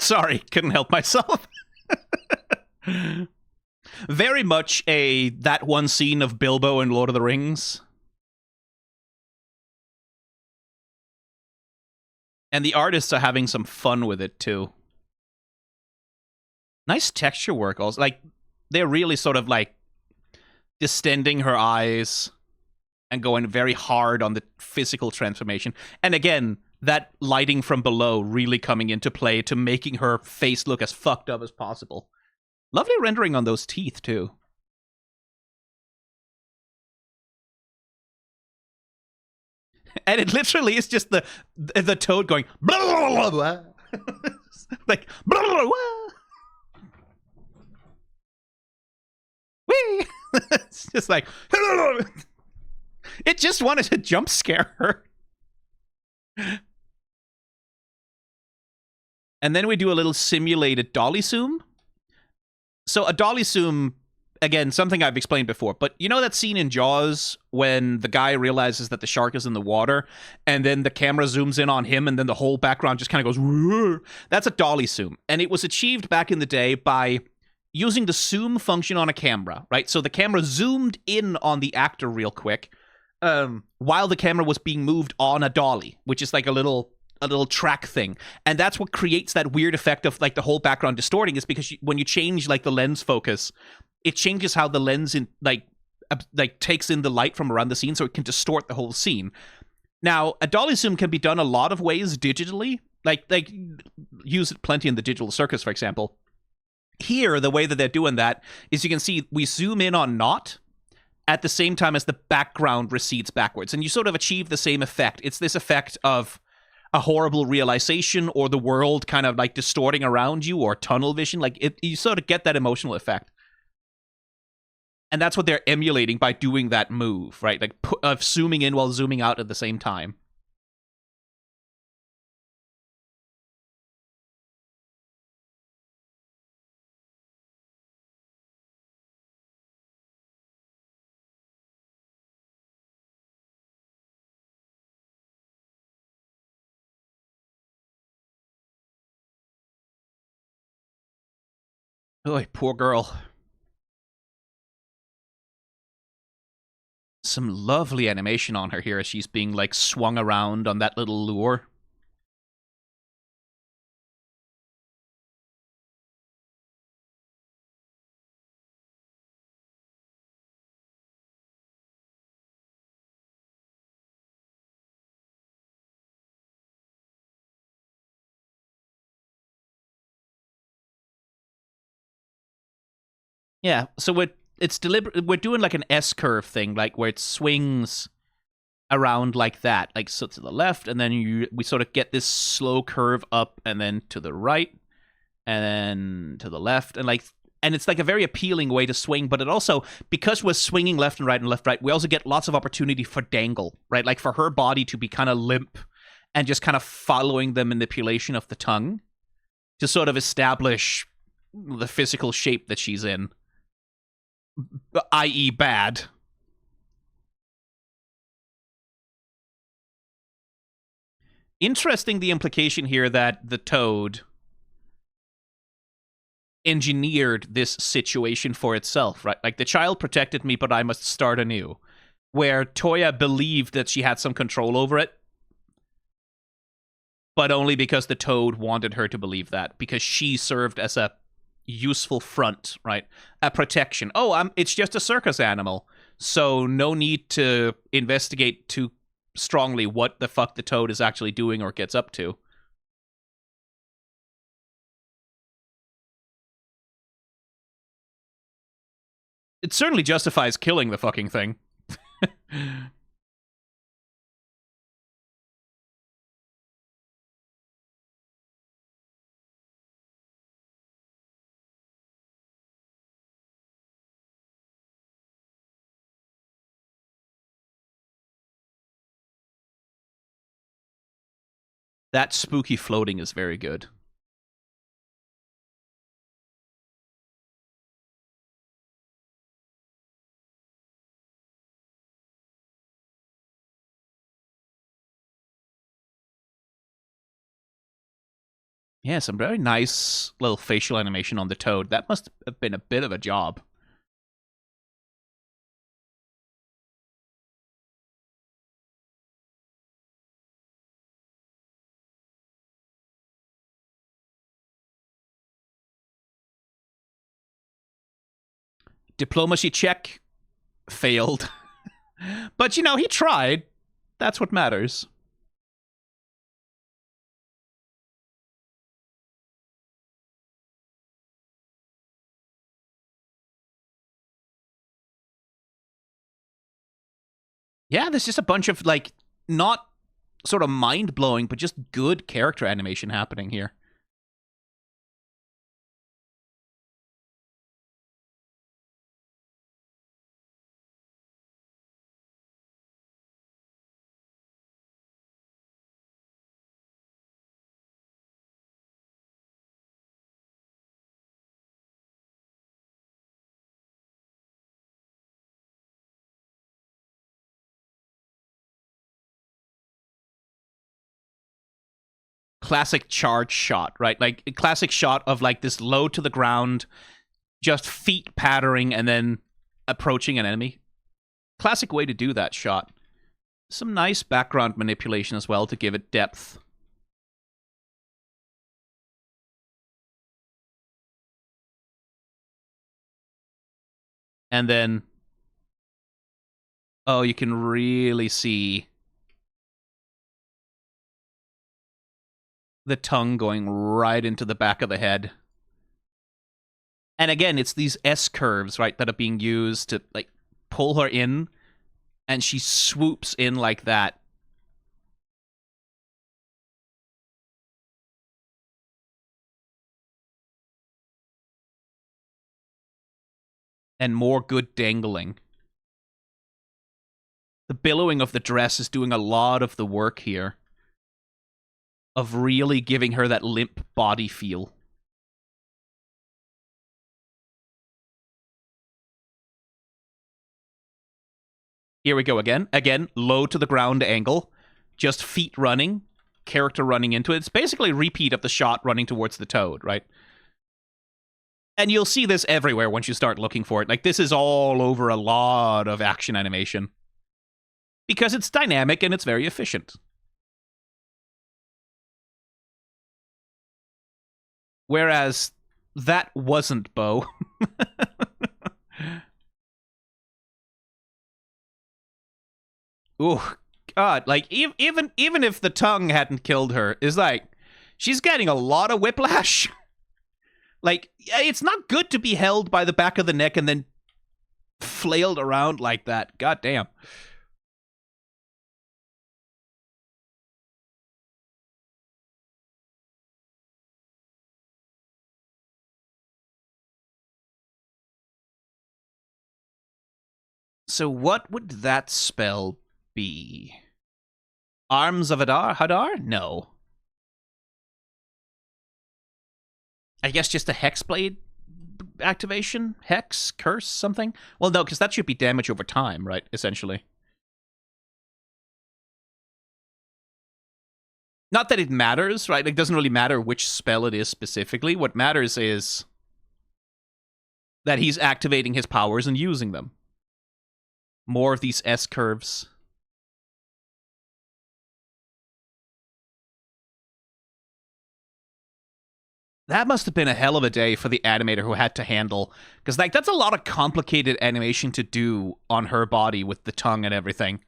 Sorry, couldn't help myself. Very much that one scene of Bilbo in Lord of the Rings. And the artists are having some fun with it, too. Nice texture work, also. Like, they're really sort of, like, distending her eyes and going very hard on the physical transformation. And again, that lighting from below really coming into play to making her face look as fucked up as possible. Lovely rendering on those teeth, too. And it literally is just the toad going blah, blah, blah, blah. Like blah, blah, blah. Whee! It's just like it just wanted to jump scare her. And then we do a little simulated dolly zoom. So a dolly zoom, again, something I've explained before, but you know that scene in Jaws when the guy realizes that the shark is in the water and then the camera zooms in on him and then the whole background just kind of goes, whoa. That's a dolly zoom. And it was achieved back in the day by using the zoom function on a camera, right? So the camera zoomed in on the actor real quick while the camera was being moved on a dolly, which is like a little track thing. And that's what creates that weird effect of like the whole background distorting, is because when you change like the lens focus, it changes how the lens in like takes in the light from around the scene, so it can distort the whole scene. Now, a dolly zoom can be done a lot of ways digitally. Like use it plenty in the digital Circus, for example. Here, the way that they're doing that is you can see we zoom in on not at the same time as the background recedes backwards, and you sort of achieve the same effect. It's this effect of a horrible realization or the world kind of like distorting around you, or tunnel vision. Like you sort of get that emotional effect. And that's what they're emulating by doing that move, right? Like of zooming in while zooming out at the same time. Oh, poor girl. Some lovely animation on her here as she's being, like, swung around on that little lure. Yeah, so it's deliberate. We're doing like an S curve thing, like where it swings around like that, like so to the left, and then we sort of get this slow curve up, and then to the right, and then to the left, and it's like a very appealing way to swing. But it also, because we're swinging left and left, right, we also get lots of opportunity for dangle, right? Like for her body to be kind of limp and just kind of following the manipulation of the tongue to sort of establish the physical shape that she's in, i.e. bad. Interesting, the implication here that the toad engineered this situation for itself, right? Like, the child protected me, but I must start anew. Where Toya believed that she had some control over it, but only because the toad wanted her to believe that, because she served as a useful front, right? A protection. Oh, it's just a circus animal, so no need to investigate too strongly what the fuck the toad is actually doing or gets up to. It certainly justifies killing the fucking thing. That spooky floating is very good. Yeah, some very nice little facial animation on the toad. That must have been a bit of a job. Diplomacy check failed. But, he tried. That's what matters. Yeah, there's just a bunch of, like, not sort of mind-blowing, but just good character animation happening here. Classic charge shot, right? Like, a classic shot of, like, this low to the ground, just feet pattering and then approaching an enemy. Classic way to do that shot. Some nice background manipulation as well to give it depth. And then, oh, you can really see the tongue going right into the back of the head. And again, it's these S curves, right, that are being used to, like, pull her in, and she swoops in like that. And more good dangling. The billowing of the dress is doing a lot of the work here, of really giving her that limp body feel. Here we go again. Again, low to the ground angle. Just feet running, character running into it. It's basically a repeat of the shot running towards the toad, right? And you'll see this everywhere once you start looking for it. Like, this is all over a lot of action animation. Because it's dynamic and it's very efficient. Whereas that wasn't Bo. Ooh, God, like, even if the tongue hadn't killed her, is like, she's getting a lot of whiplash. Like, it's not good to be held by the back of the neck and then flailed around like that. God damn. So what would that spell be? Arms of Hadar? No. I guess just a Hexblade activation? Hex? Curse? Something? Well, no, because that should be damage over time, right? Essentially. Not that it matters, right? It doesn't really matter which spell it is specifically. What matters is that he's activating his powers and using them. More of these S-curves. That must have been a hell of a day for the animator who had to handle, because like that's a lot of complicated animation to do on her body with the tongue and everything.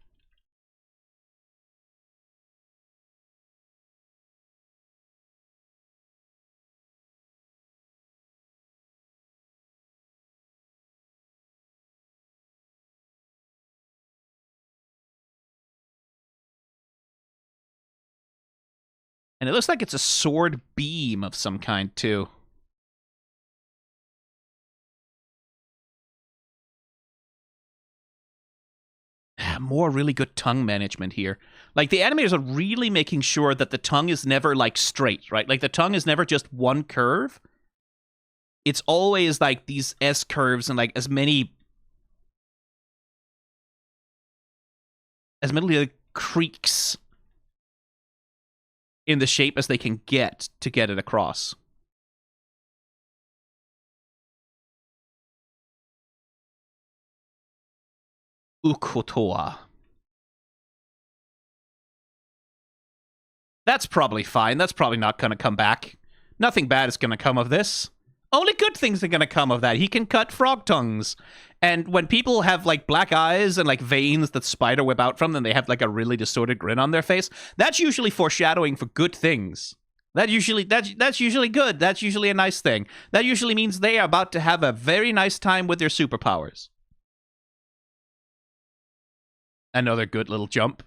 And it looks like it's a sword beam of some kind, too. More really good tongue management here. Like, the animators are really making sure that the tongue is never, like, straight, right? Like, the tongue is never just one curve. It's always, like, these S-curves and, like, as many creaks in the shape as they can get to get it across. Ukotoa. That's probably fine. That's probably not going to come back. Nothing bad is going to come of this. Only good things are going to come of that. He can cut frog tongues. And when people have, like, black eyes and, like, veins that spider web out from them, they have, like, a really distorted grin on their face, that's usually foreshadowing for good things. That's usually good. That's usually a nice thing. That usually means they are about to have a very nice time with their superpowers. Another good little jump.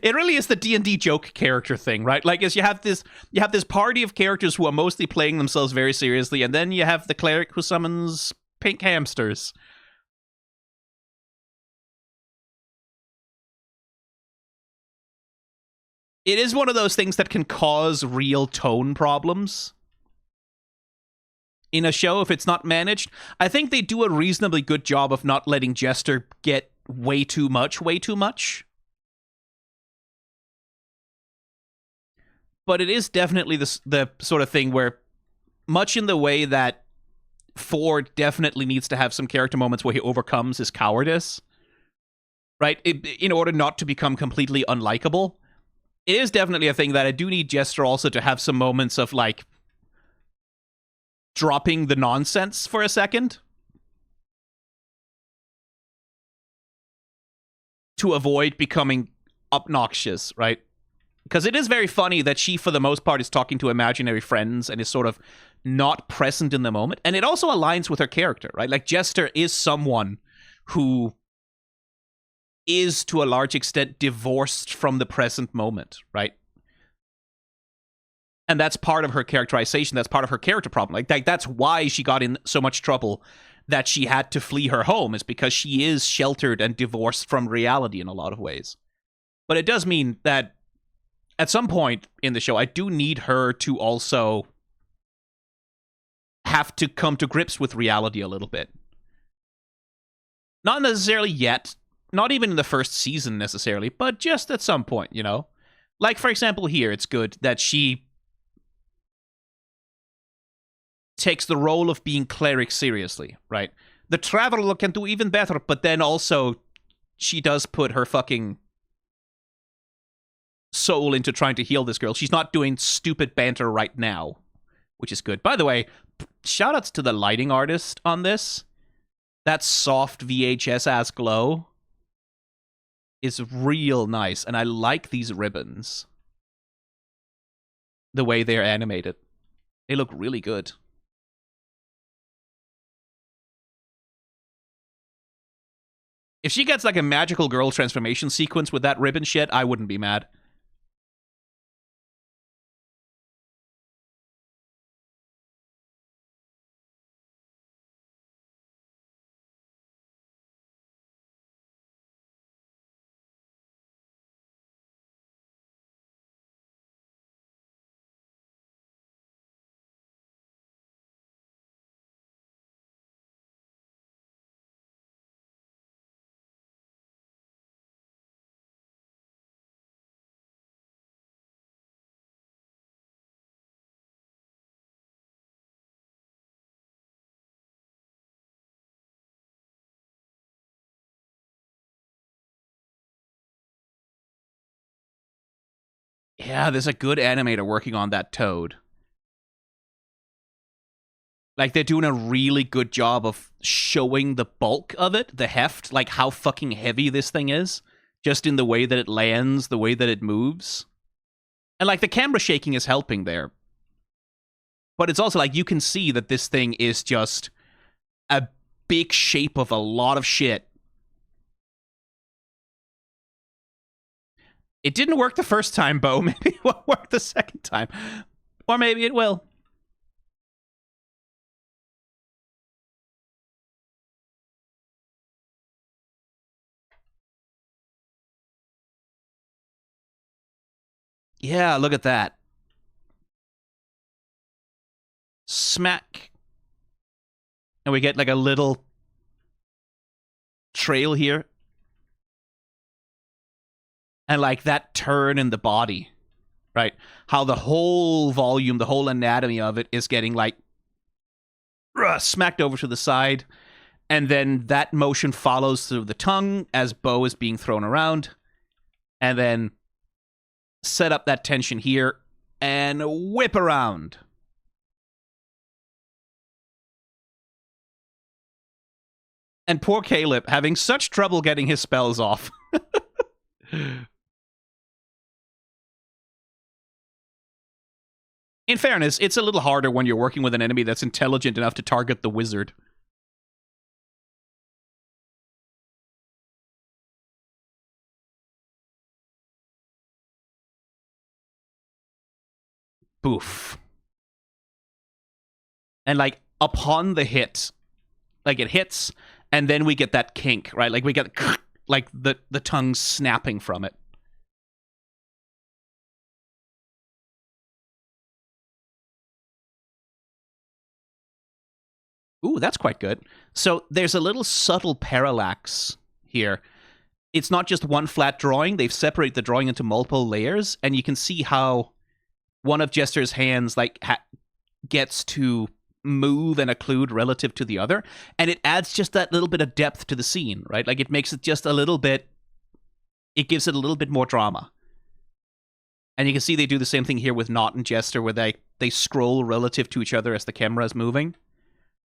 It really is the D&D joke character thing, right? Like, as you have this party of characters who are mostly playing themselves very seriously, and then you have the cleric who summons pink hamsters. It is one of those things that can cause real tone problems in a show if it's not managed. I think they do a reasonably good job of not letting Jester get way too much. But it is definitely the sort of thing where, much in the way that Ford definitely needs to have some character moments where he overcomes his cowardice, right? In order not to become completely unlikable. It is definitely a thing that I do need Jester also to have some moments of, like, dropping the nonsense for a second to avoid becoming obnoxious, right? Because it is very funny that she, for the most part, is talking to imaginary friends and is sort of not present in the moment. And it also aligns with her character, right? Like, Jester is someone who is, to a large extent, divorced from the present moment, right? And that's part of her characterization. That's part of her character problem. Like that's why she got in so much trouble that she had to flee her home, is because she is sheltered and divorced from reality in a lot of ways. But it does mean that at some point in the show, I do need her to also have to come to grips with reality a little bit. Not necessarily yet, not even in the first season necessarily, but just at some point, you know? Like, for example, here, it's good that she takes the role of being cleric seriously, right? The Traveler can do even better, but then also she does put her fucking soul into trying to heal this girl. She's not doing stupid banter right now, which is good. By the way, shoutouts to the lighting artist on this. That soft VHS-ass glow is real nice, and I like these ribbons. The way they're animated. They look really good. If she gets like a magical girl transformation sequence with that ribbon shit, I wouldn't be mad. Yeah, there's a good animator working on that toad. Like, they're doing a really good job of showing the bulk of it, the heft, like how fucking heavy this thing is, just in the way that it lands, the way that it moves. And, like, the camera shaking is helping there. But it's also, like, you can see that this thing is just a big shape of a lot of shit. It didn't work the first time, Bo. Maybe it won't work the second time. Or maybe it will. Yeah, look at that. Smack. And we get like a little trail here. And like that turn in the body, right? How the whole volume, the whole anatomy of it is getting like smacked over to the side. And then that motion follows through the tongue as Bo is being thrown around. And then set up that tension here and whip around. And poor Caleb having such trouble getting his spells off. In fairness, it's a little harder when you're working with an enemy that's intelligent enough to target the wizard. Boof. And like upon the hit, like it hits, and then we get that kink, right? Like we get like the tongue snapping from it. Ooh, that's quite good. So there's a little subtle parallax here. It's not just one flat drawing. They've separated the drawing into multiple layers, and you can see how one of Jester's hands like gets to move and occlude relative to the other, and it adds just that little bit of depth to the scene, right? Like it makes it just a little bit, it gives it a little bit more drama. And you can see they do the same thing here with Knot and Jester, where they scroll relative to each other as the camera is moving.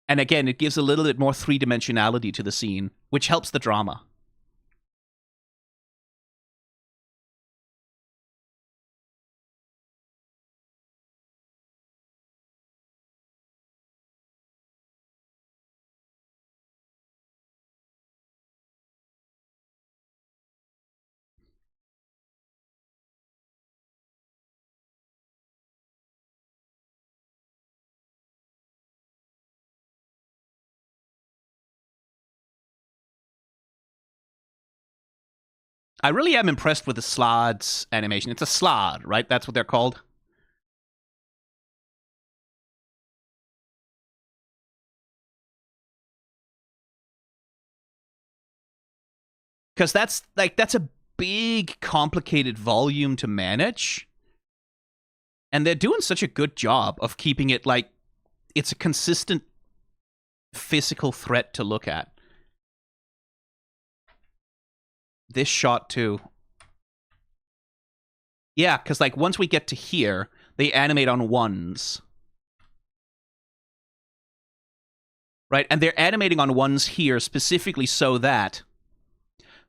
And again, it gives a little bit more three-dimensionality to the scene, which helps the drama. I really am impressed with the Slad's animation. It's a Slad, right? That's what they're called. Because that's a big, complicated volume to manage. And they're doing such a good job of keeping it like it's a consistent physical threat to look at. This shot too. Yeah, because like once we get to here, they animate on ones. Right? And they're animating on ones here specifically so that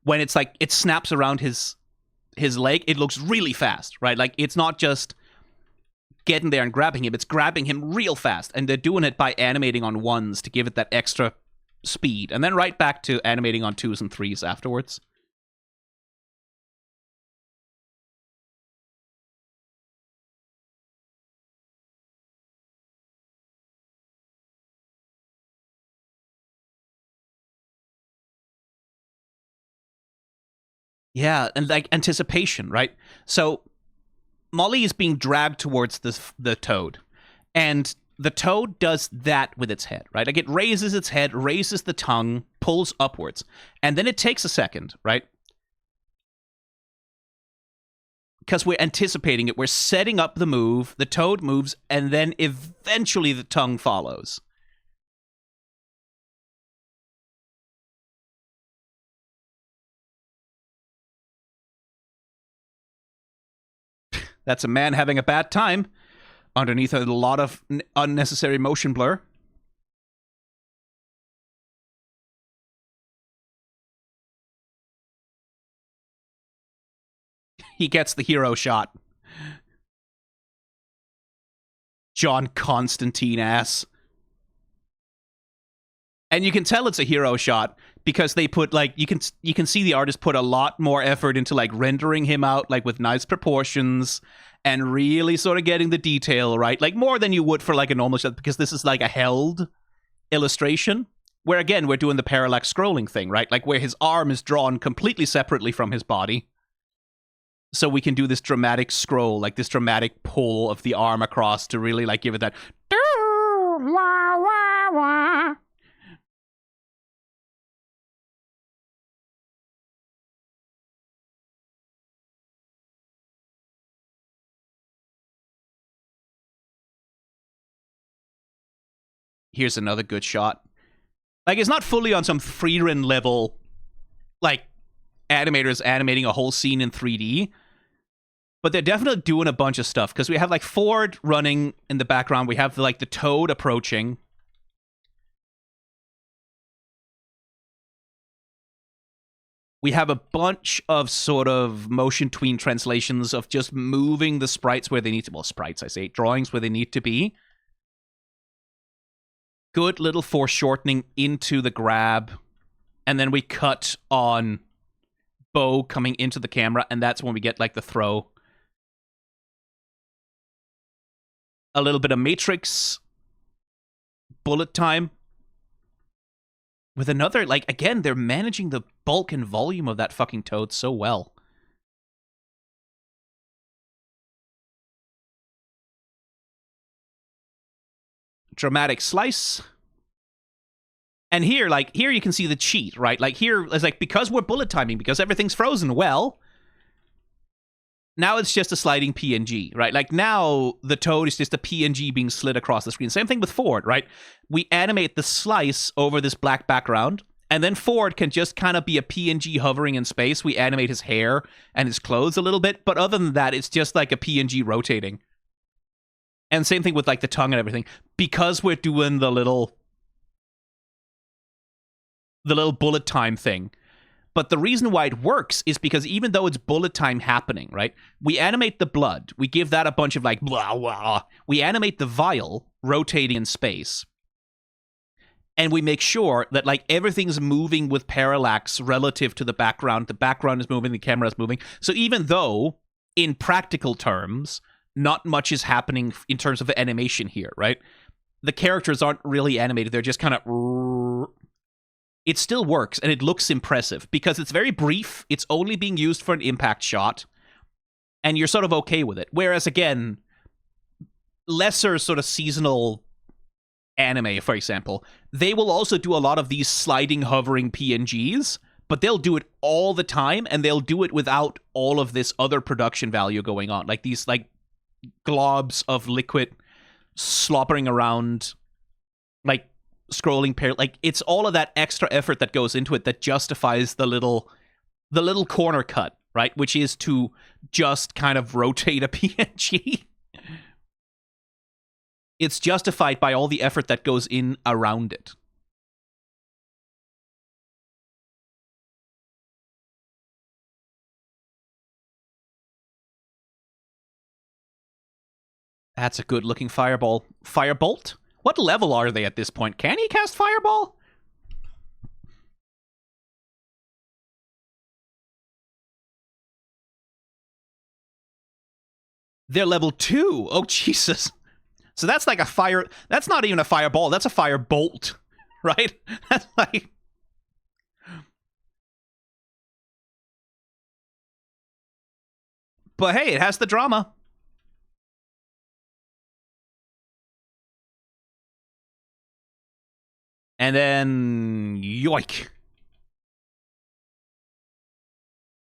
when it's like it snaps around his leg, it looks really fast, right? Like it's not just getting there and grabbing him, it's grabbing him real fast. And they're doing it by animating on ones to give it that extra speed. And then right back to animating on twos and threes afterwards. Yeah, and like anticipation, right? So Molly is being dragged towards the toad, and the toad does that with its head, right? Like it raises its head, raises the tongue, pulls upwards, and then it takes a second, right? Because we're anticipating it, we're setting up the move, the toad moves, and then eventually the tongue follows. That's a man having a bad time underneath a lot of unnecessary motion blur. He gets the hero shot. John Constantine ass. And you can tell it's a hero shot because they put like you can see the artist put a lot more effort into like rendering him out like with nice proportions and really sort of getting the detail right, like more than you would for like a normal shot, because this is like a held illustration where again we're doing the parallax scrolling thing, right? Like where his arm is drawn completely separately from his body. So we can do this dramatic scroll, like this dramatic pull of the arm across to really like give it that here's another good shot. Like, it's not fully on some Freerun level, like, animators animating a whole scene in 3D, but they're definitely doing a bunch of stuff, because we have, like, Ford running in the background, we have, like, the toad approaching. We have a bunch of sort of motion tween translations of just moving the sprites where they need to, well, sprites, I say, drawings where they need to be. Good little foreshortening into the grab. And then we cut on Bo coming into the camera, and that's when we get, like, the throw. A little bit of Matrix bullet time. With another, like, again, they're managing the bulk and volume of that fucking toad so well. Dramatic slice. And here, like, here you can see the cheat, right? Like, here, it's like, because we're bullet timing, because everything's frozen, well, now it's just a sliding PNG, right? Like, now the toad is just a PNG being slid across the screen. Same thing with Ford, right? We animate the slice over this black background, and then Ford can just kind of be a PNG hovering in space. We animate his hair and his clothes a little bit, but other than that, it's just like a PNG rotating. And same thing with, like, the tongue and everything. Because we're doing the little bullet time thing. But the reason why it works is because even though it's bullet time happening, right? We animate the blood. We give that a bunch of, like, blah, blah. We animate the vial rotating in space. And we make sure that, like, everything's moving with parallax relative to the background. The background is moving, the camera is moving. So even though, in practical terms, not much is happening in terms of animation here, right? The characters aren't really animated. They're just kind of... It still works, and it looks impressive, because it's very brief. It's only being used for an impact shot, and you're sort of okay with it. Whereas, again, lesser sort of seasonal anime, for example, they will also do a lot of these sliding, hovering PNGs, but they'll do it all the time, and they'll do it without all of this other production value going on, like these like globs of liquid sloppering around, like scrolling pair. Like it's all of that extra effort that goes into it that justifies the little corner cut, right? Which is to just kind of rotate a PNG. It's justified by all the effort that goes in around it. That's a good looking fireball. Firebolt? What level are they at this point? Can he cast fireball? They're level 2. Oh, Jesus. So that's like a fire... That's not even a fireball. That's a firebolt, right? That's like... But hey, it has the drama. And then... Yoink.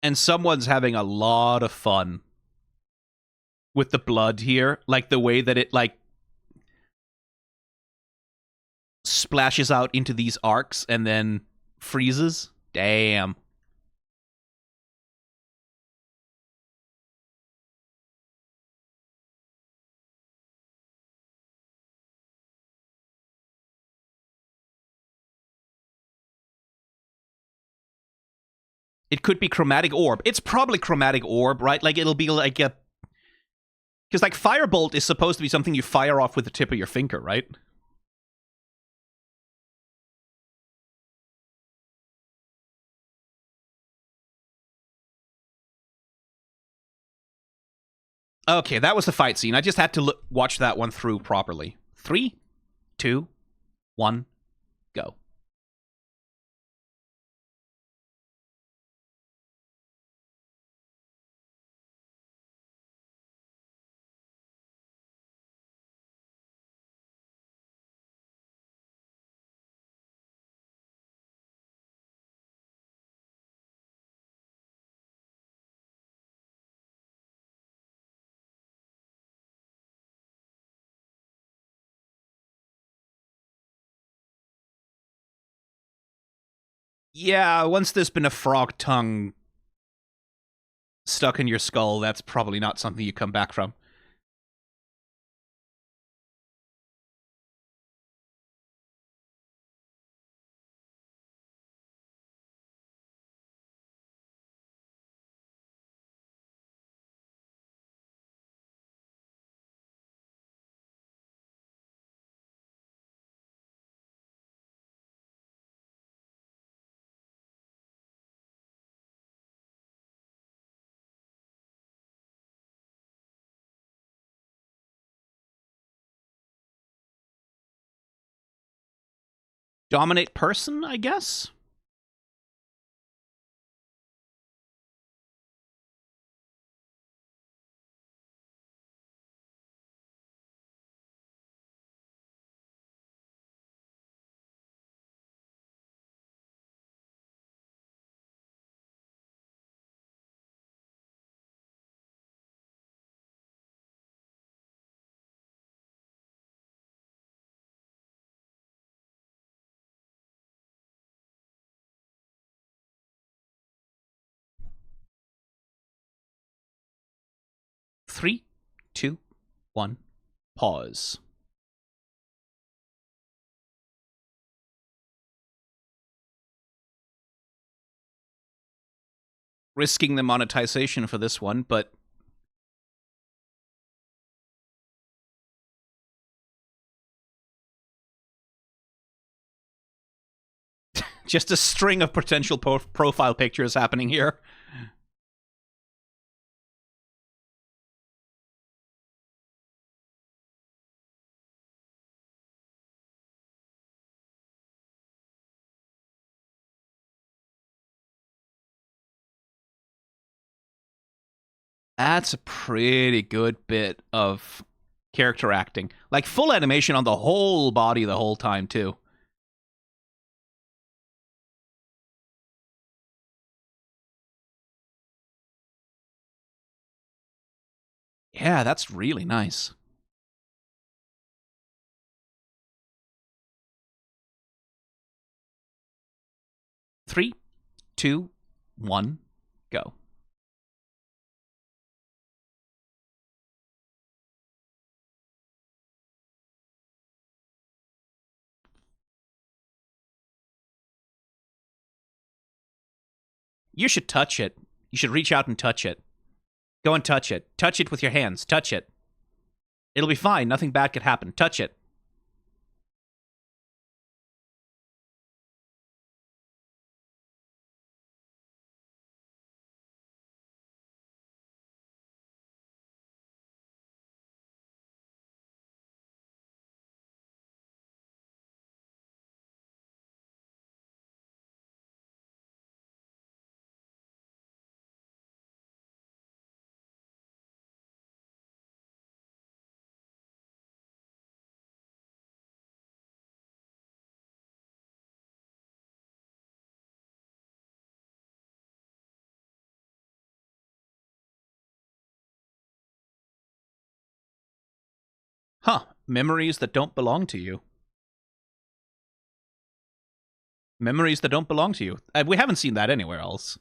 And someone's having a lot of fun with the blood here. Like the way that it, like, splashes out into these arcs and then freezes. Damn. It could be chromatic orb. It's probably chromatic orb, right? Like it'll be like a... Because like firebolt is supposed to be something you fire off with the tip of your finger, right? Okay, that was the fight scene. I just had to watch that one through properly. 3, 2, 1, go. Yeah, once there's been a frog tongue stuck in your skull, that's probably not something you come back from. Dominate person, I guess? Three, two, one, pause. Risking the monetization for this one, but just a string of potential profile pictures happening here. That's a pretty good bit of character acting. Like full animation on the whole body the whole time, too. Yeah, that's really nice. Three, two, one, go. You should touch it. You should reach out and touch it. Go and touch it. Touch it with your hands. Touch it. It'll be fine. Nothing bad could happen. Touch it. Huh. Memories that don't belong to you. Memories that don't belong to you. We haven't seen that anywhere else.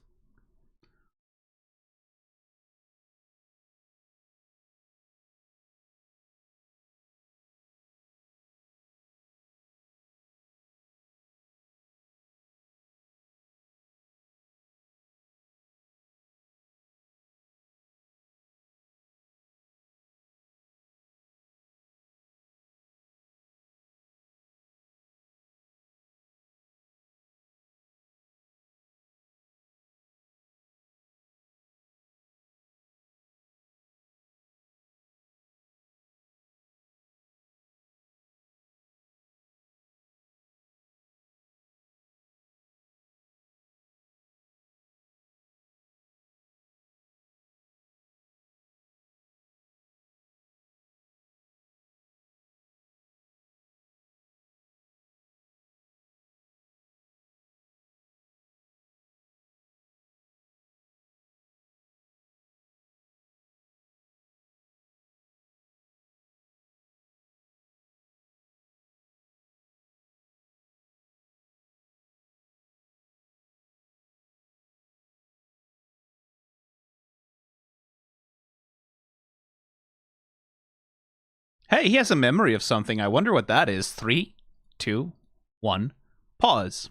Hey, he has a memory of something. I wonder what that is. 3, 2, 1, pause.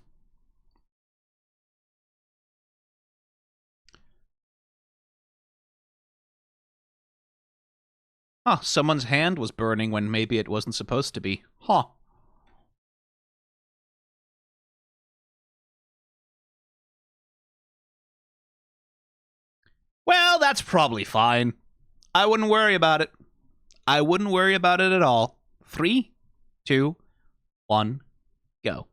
Huh, someone's hand was burning when maybe it wasn't supposed to be. Huh. Well, that's probably fine. I wouldn't worry about it. I wouldn't worry about it at all. 3, 2, 1, go.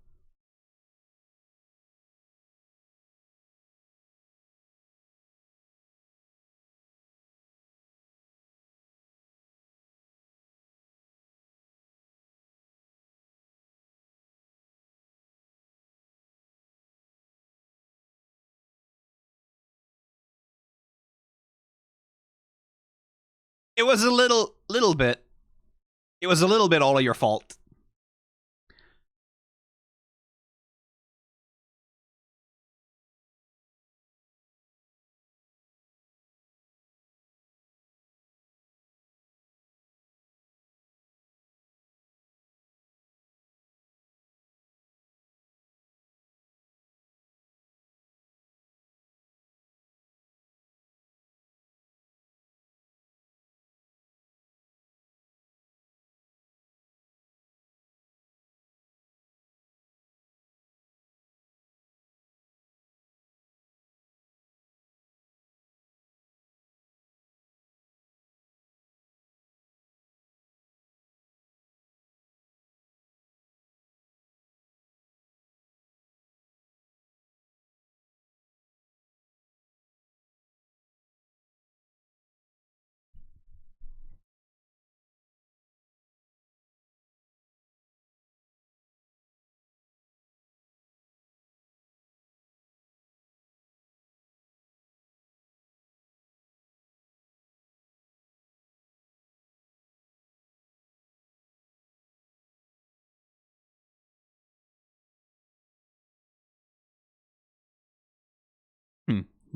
It was a little bit. It was a little bit all of your fault.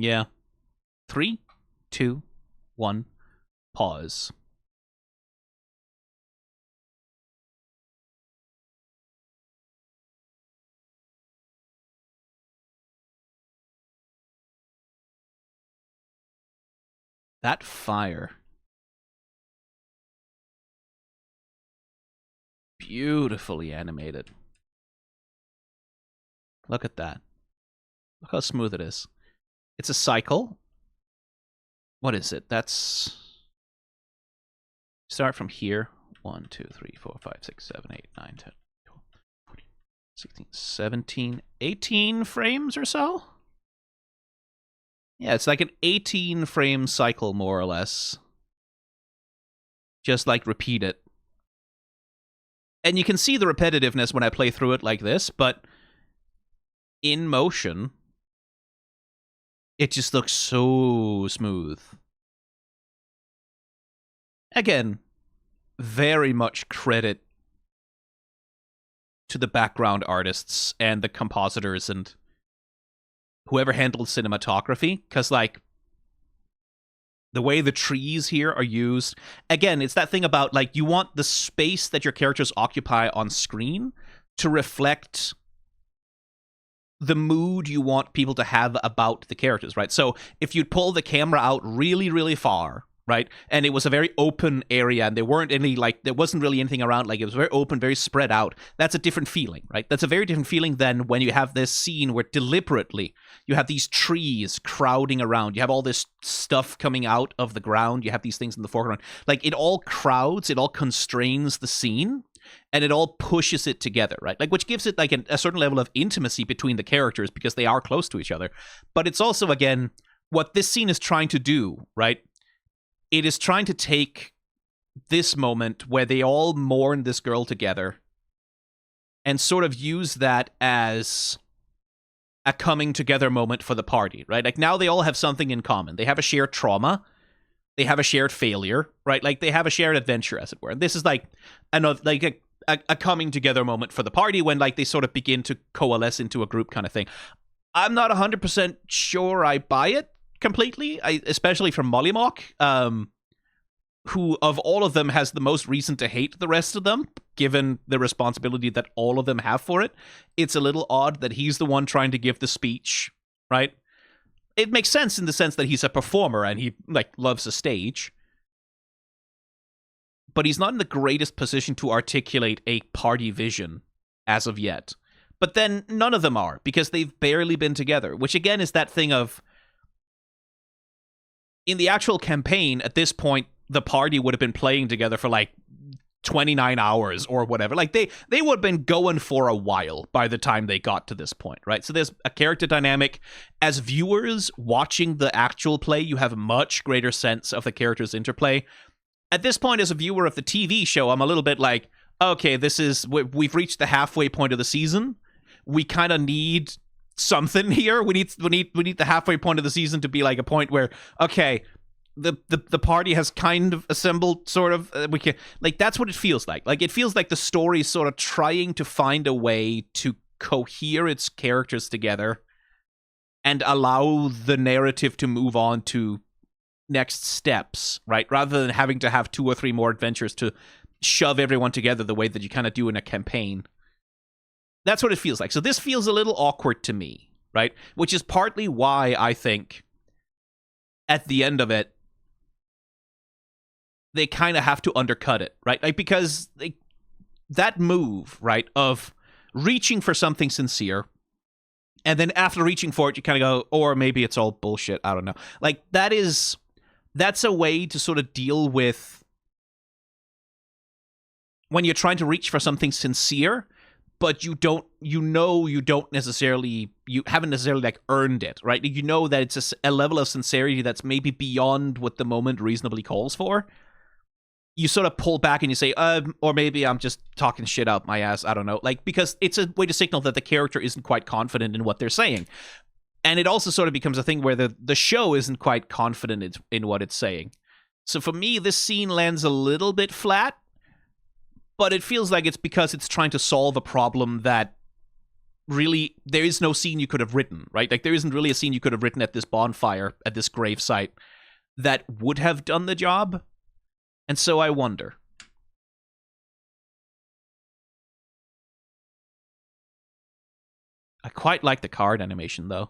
Yeah. 3, 2, 1, pause. That fire. Beautifully animated. Look at that. Look how smooth it is. It's a cycle. What is it? That's... Start from here. 1, 2, 3, 4, 5, 6, 7, 8, 9, 10, 12, 14, 16, 17, 18 frames or so? Yeah, it's like an 18 frame cycle, more or less. Just like repeat it. And you can see the repetitiveness when I play through it like this, but in motion, it just looks so smooth. Again, very much credit to the background artists and the compositors and whoever handled cinematography, because, like, the way the trees here are used, again, it's that thing about, like, you want the space that your characters occupy on screen to reflect the mood you want people to have about the characters, right? So if you'd pull the camera out really, really far, right, and it was a very open area, and there weren't any, like, there wasn't really anything around, like, it was very open, very spread out, that's a different feeling, right? That's a very different feeling than when you have this scene where deliberately you have these trees crowding around, you have all this stuff coming out of the ground, you have these things in the foreground, like, it all crowds, it all constrains the scene, and it all pushes it together, right? Like, which gives it, like, a certain level of intimacy between the characters because they are close to each other. But it's also, again, what this scene is trying to do, right? It is trying to take this moment where they all mourn this girl together and sort of use that as a coming together moment for the party, right? Like, now they all have something in common. They have a shared trauma. They have a shared failure, right? Like, they have a shared adventure, as it were. And this is like another, like a coming together moment for the party when, like, they sort of begin to coalesce into a group kind of thing. I'm not 100% sure I buy it completely, especially from Mollymock, who of all of them has the most reason to hate the rest of them, given the responsibility that all of them have for it. It's a little odd that he's the one trying to give the speech, right? It makes sense in the sense that he's a performer and he, like, loves a stage. But he's not in the greatest position to articulate a party vision as of yet. But then none of them are, because they've barely been together, which again is that thing of, in the actual campaign, at this point, the party would have been playing together for, like, 29 hours or whatever. Like, they would have been going for a while by the time they got to this point, right? So there's a character dynamic. As viewers watching the actual play, you have a much greater sense of the characters' interplay. At this point, as a viewer of the TV show, I'm a little bit like, okay, we've reached the halfway point of the season. We kind of need something here. We need the halfway point of the season to be like a point where, okay, the party has kind of assembled, sort of. We can, like, that's what it feels like. Like, it feels like the story is sort of trying to find a way to cohere its characters together and allow the narrative to move on to next steps, right? Rather than having to have 2 or 3 more adventures to shove everyone together the way that you kind of do in a campaign. That's what it feels like. So this feels a little awkward to me, right? Which is partly why I think at the end of it, they kind of have to undercut it, right? Like, because that move, right, of reaching for something sincere, and then after reaching for it, you kind of go, or maybe it's all bullshit, I don't know. Like, that's a way to sort of deal with when you're trying to reach for something sincere, but you haven't necessarily, like, earned it, right? You know that it's a level of sincerity that's maybe beyond what the moment reasonably calls for. You sort of pull back and you say, or maybe I'm just talking shit out my ass, I don't know. Like, because it's a way to signal that the character isn't quite confident in what they're saying. And it also sort of becomes a thing where the show isn't quite confident in what it's saying. So for me, this scene lands a little bit flat, but it feels like it's because it's trying to solve a problem that really, there is no scene you could have written, right? Like, there isn't really a scene you could have written at this bonfire, at this grave site, that would have done the job. And so I wonder. I quite like the card animation, though.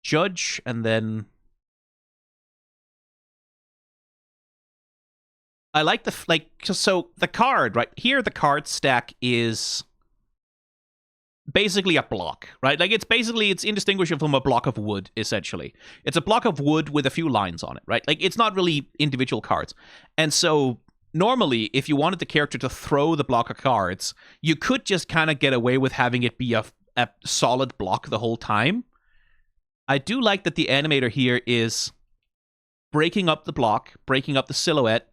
Judge, and then... I like the, like, so the card, right? Here, the card stack is basically a block, right? Like, it's indistinguishable from a block of wood, essentially. It's a block of wood with a few lines on it, right? Like, it's not really individual cards. And so, normally, if you wanted the character to throw the block of cards, you could just kind of get away with having it be a solid block the whole time. I do like that the animator here is breaking up the block, breaking up the silhouette,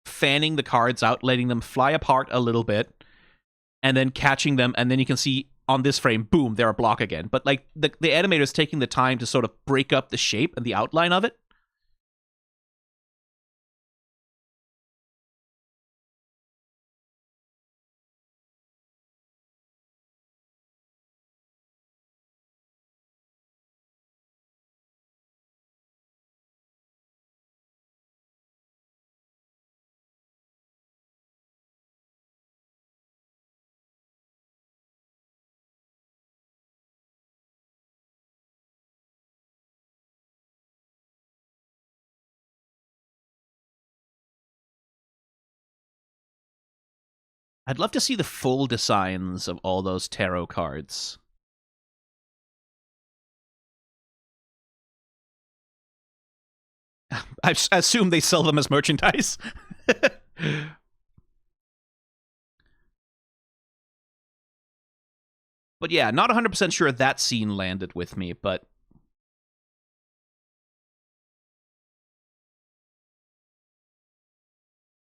fanning the cards out, letting them fly apart a little bit, and then catching them, and then you can see on this frame, boom, they're a block again. But like the animator is taking the time to sort of break up the shape and the outline of it. I'd love to see the full designs of all those tarot cards. I assume they sell them as merchandise. But yeah, not 100% sure that scene landed with me, but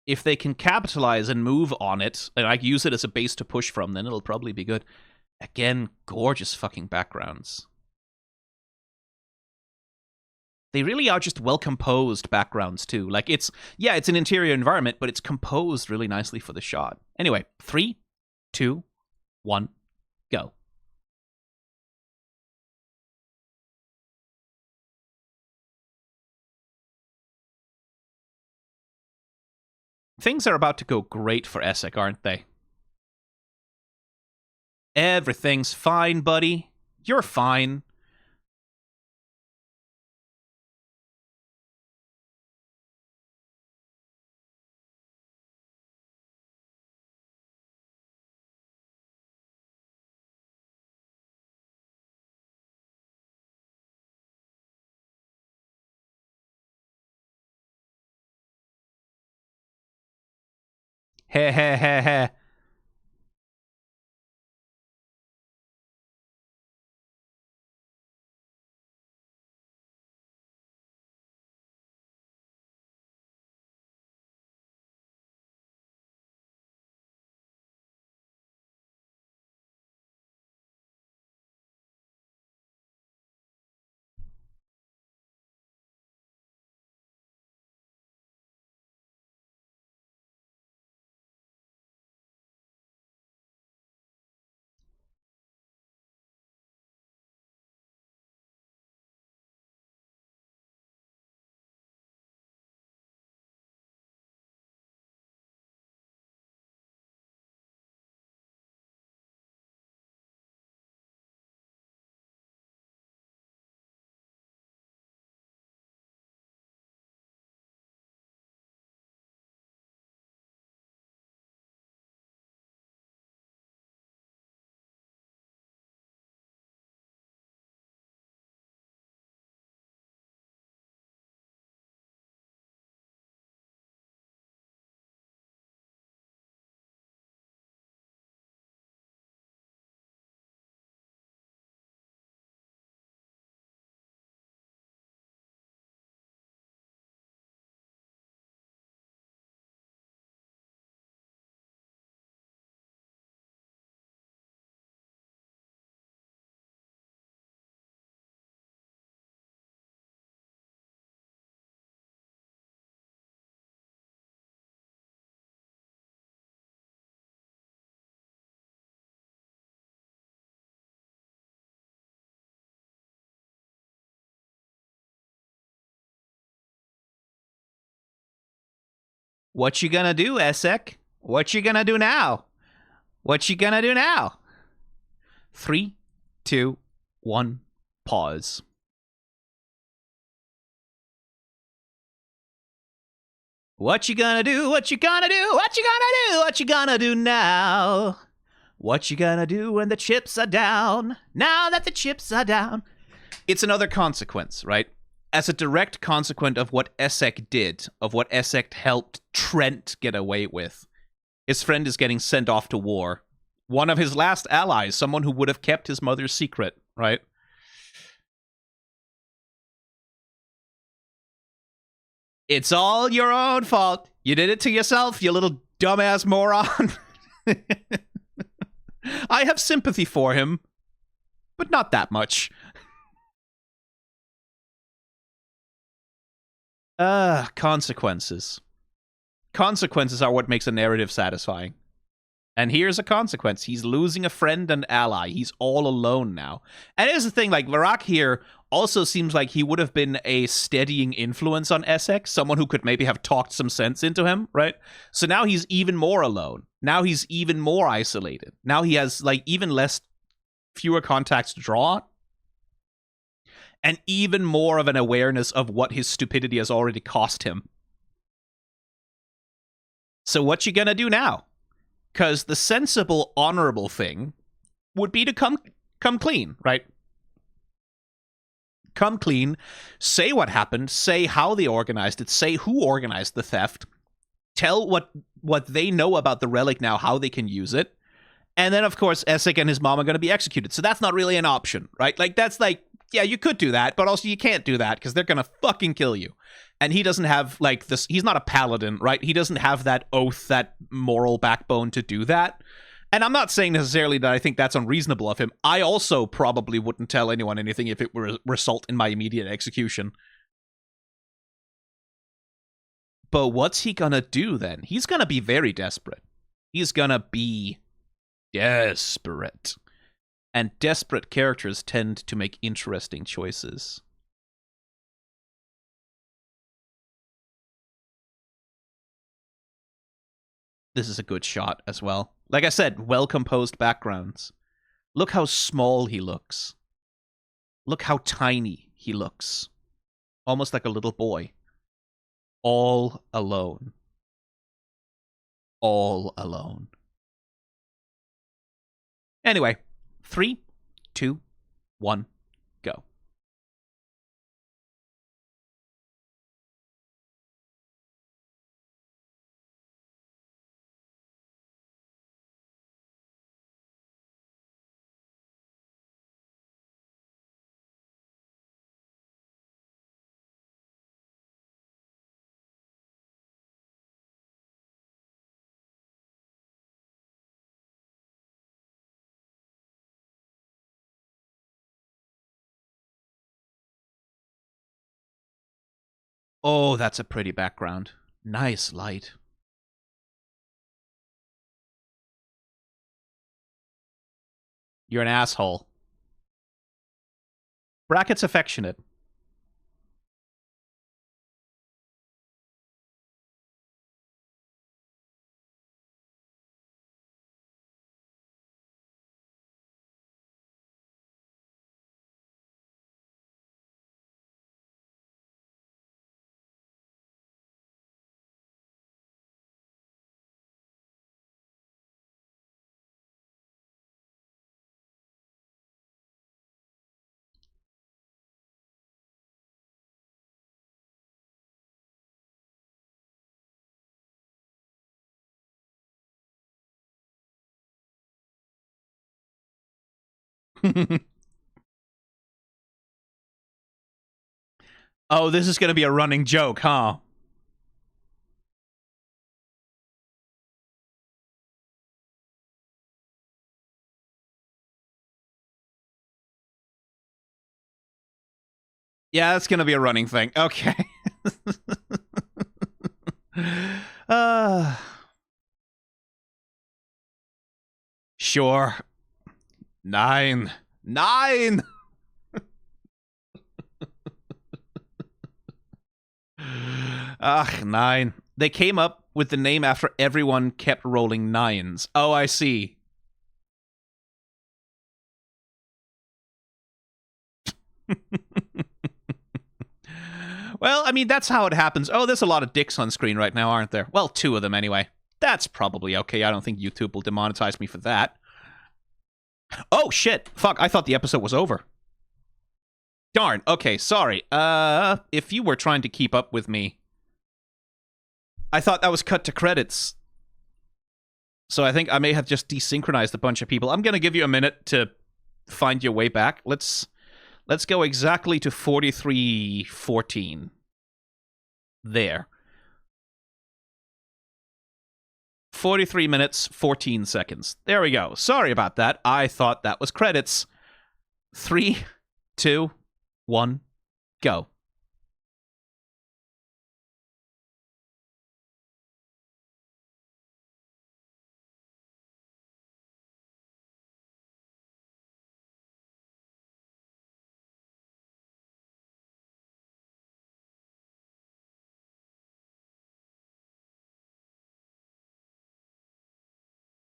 if they can capitalize and move on it, and I use it as a base to push from, then it'll probably be good. Again, gorgeous fucking backgrounds. They really are just well-composed backgrounds, too. Like, it's an interior environment, but it's composed really nicely for the shot. Anyway, 3, 2, 1, go. Things are about to go great for Essek, aren't they? Everything's fine, buddy. You're fine. Heh heh heh heh. What you gonna do, Essek? What you gonna do now? What you gonna do now? 3, 2, 1, pause. What you gonna do? What you gonna do? What you gonna do? What you gonna do now? What you gonna do when the chips are down? Now that the chips are down. It's another consequence, right? As a direct consequence of what Essek did, of what Essek helped Trent get away with, his friend is getting sent off to war. One of his last allies, someone who would have kept his mother's secret, right? It's all your own fault. You did it to yourself, you little dumbass moron. I have sympathy for him, but not that much. Consequences. Consequences are what makes a narrative satisfying. And here's a consequence. He's losing a friend and ally. He's all alone now. And here's the thing, like, Varrock here also seems like he would have been a steadying influence on Essek, someone who could maybe have talked some sense into him, right? So now he's even more alone. Now he's even more isolated. Now he has, like, even fewer contacts to draw on. And even more of an awareness of what his stupidity has already cost him. So what you gonna do now? Because the sensible, honorable thing would be to come clean, right? Come clean, say what happened, say how they organized it, say who organized the theft, tell what they know about the relic now, how they can use it, and then, of course, Essek and his mom are going to be executed. So that's not really an option, right? Like, that's like, yeah, you could do that, but also you can't do that because they're going to fucking kill you. And he doesn't have, like, this, he's not a paladin, right? He doesn't have that oath, that moral backbone to do that. And I'm not saying necessarily that I think that's unreasonable of him. I also probably wouldn't tell anyone anything if it were result in my immediate execution. But what's he gonna do then? He's gonna be very desperate. He's gonna be desperate. And desperate characters tend to make interesting choices. This is a good shot as well. Like I said, well-composed backgrounds. Look how small he looks. Look how tiny he looks. Almost like a little boy. All alone. All alone. Anyway, 3, 2, 1, go. Oh, that's a pretty background. Nice light. You're an asshole. Brackets affectionate. Oh, this is going to be a running joke, huh? Yeah, that's going to be a running thing. Okay. Sure. 9. 9! Ach, 9. They came up with the name after everyone kept rolling 9s. Oh, I see. Well, I mean, that's how it happens. Oh, there's a lot of dicks on screen right now, aren't there? Well, 2 of them anyway. That's probably okay. I don't think YouTube will demonetize me for that. Oh, shit. Fuck, I thought the episode was over. Darn. Okay, sorry. If you were trying to keep up with me, I thought that was cut to credits. So I think I may have just desynchronized a bunch of people. I'm going to give you a minute to find your way back. Let's go exactly to 43:14. There. 43 minutes, 14 seconds. There we go. Sorry about that. I thought that was credits. 3, 2, 1, go.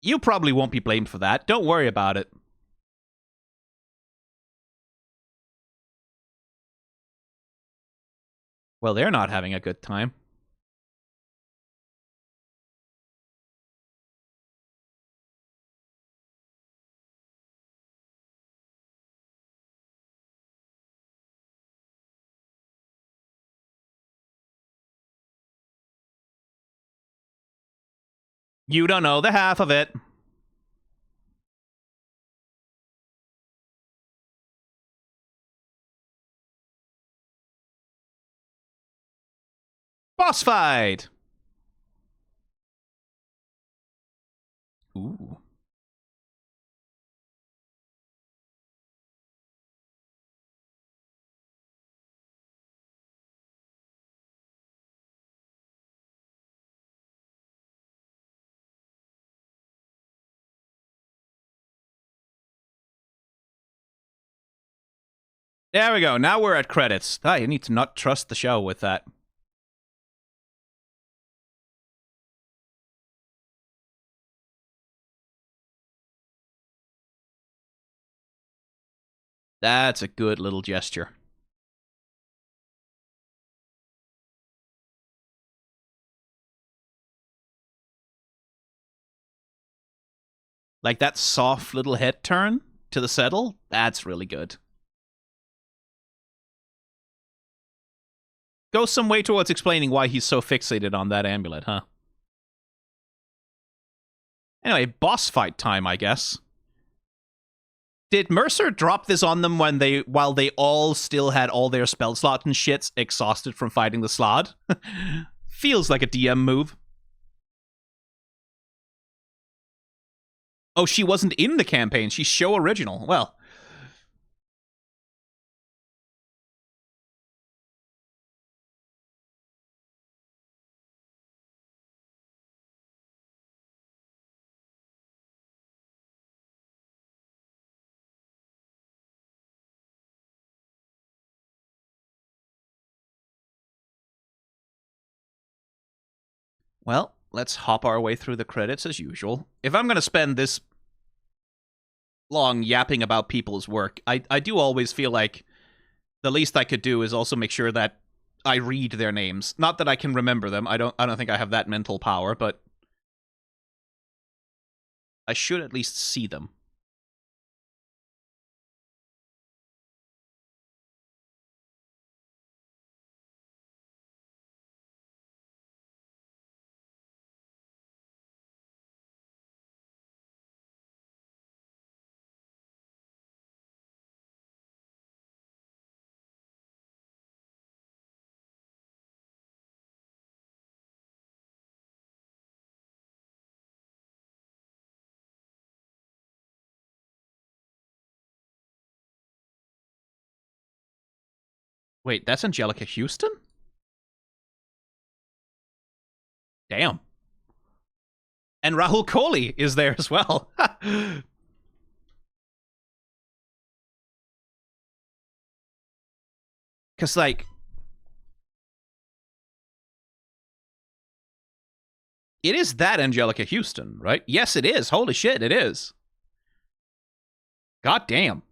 You probably won't be blamed for that. Don't worry about it. Well, they're not having a good time. You don't know the half of it. Boss fight! Ooh. There we go. Now we're at credits. Ah, you need to not trust the show with that. That's a good little gesture. Like that soft little head turn to the settle, that's really good. Goes some way towards explaining why he's so fixated on that amulet, huh? Anyway, boss fight time, I guess. Did Mercer drop this on them while they all still had all their spell slots and shits exhausted from fighting the Slod? Feels like a DM move. Oh, she wasn't in the campaign. She's show original. Well. Well, let's hop our way through the credits as usual. If I'm going to spend this long yapping about people's work, I do always feel like the least I could do is also make sure that I read their names. Not that I can remember them. I don't think I have that mental power, but I should at least see them. Wait, that's Angelica Houston? Damn. And Rahul Kohli is there as well. Because, like, It is that Angelica Houston, right? Yes, it is. Holy shit, it is. God damn.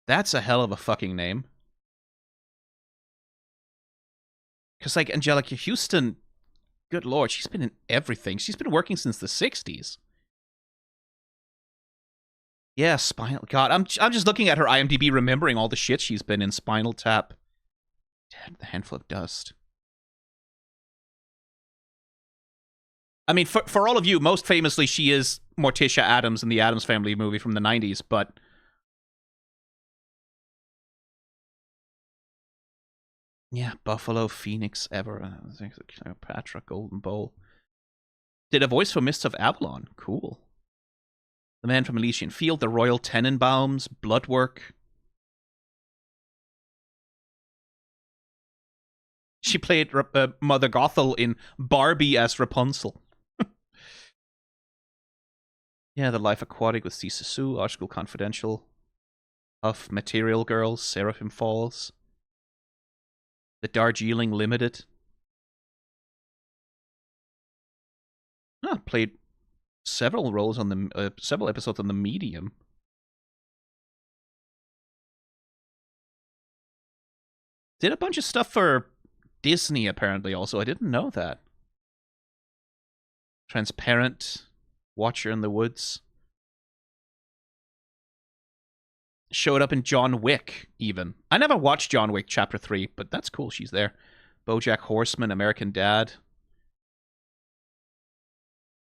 That's a hell of a fucking name. Because, like, Angelica Houston, good lord, she's been in everything. She's been working since the 60s. Yeah, Spinal... God, I'm just looking at her IMDb, remembering all the shit she's been in. Spinal Tap. Damn, the Handful of Dust. I mean, for all of you, most famously, she is Morticia Addams in the Addams Family movie from the 90s, but... Yeah, Buffalo, Phoenix, Ever, Cleopatra, Golden Bowl. Did a voice for Mists of Avalon. Cool. The Man from Elysian Field, The Royal Tenenbaums, Bloodwork. She played Mother Gothel in Barbie as Rapunzel. Yeah, The Life Aquatic with Cece Sue, Art School Confidential, Huff, Material Girls, Seraphim Falls, The Darjeeling Limited. Played several roles on the several episodes on The Medium. Did a bunch of stuff for Disney apparently also. I didn't know that. Transparent, Watcher in the Woods. Showed up in John Wick, even. I never watched John Wick Chapter 3, but that's cool, she's there. BoJack Horseman, American Dad.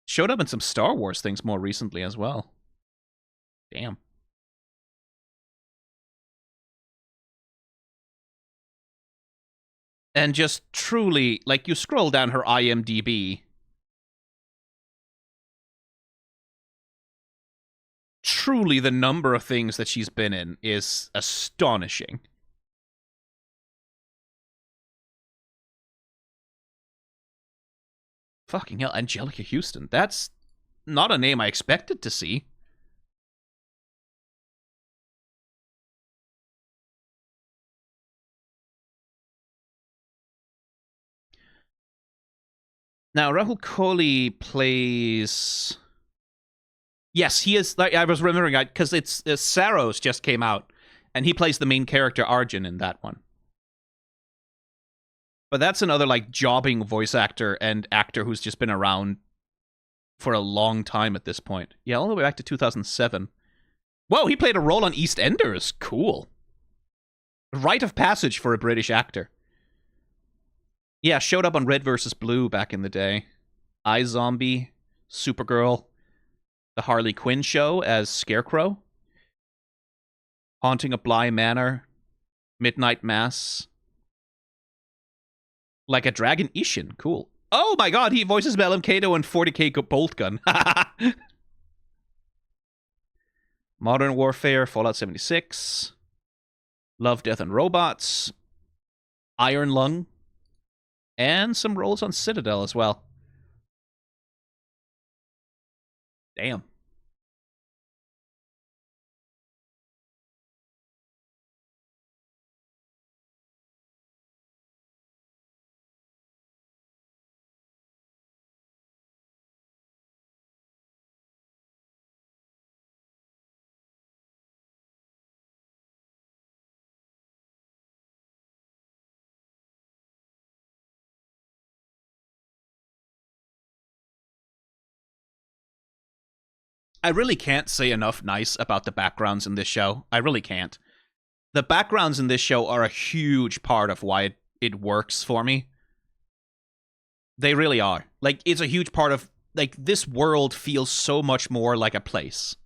Showed up in some Star Wars things more recently as well. Damn. And just truly, like, you scroll down her IMDb. Truly, the number of things that she's been in is astonishing. Fucking hell, Angelica Houston. That's not a name I expected to see. Now, Rahul Kohli plays... Yes, he is... Like, I was remembering, because it's Saros just came out, and he plays the main character, Arjun, in that one. But that's another, like, jobbing voice actor and actor who's just been around for a long time at this point. Yeah, all the way back to 2007. Whoa, he played a role on EastEnders. Cool. Rite of passage for a British actor. Yeah, showed up on Red vs. Blue back in the day. iZombie, Supergirl, The Harley Quinn Show as Scarecrow, Haunting of Bly Manor, Midnight Mass, Like a Dragon Ishin. Cool. Oh my god, he voices Melem Kato and 40k Bolt Gun. Modern Warfare, Fallout 76, Love, Death, and Robots, Iron Lung, and some roles on Citadel as well. Damn. I really can't say enough nice about the backgrounds in this show. I really can't. The backgrounds in this show are a huge part of why it works for me. They really are. Like, it's a huge part of... Like, this world feels so much more like a place.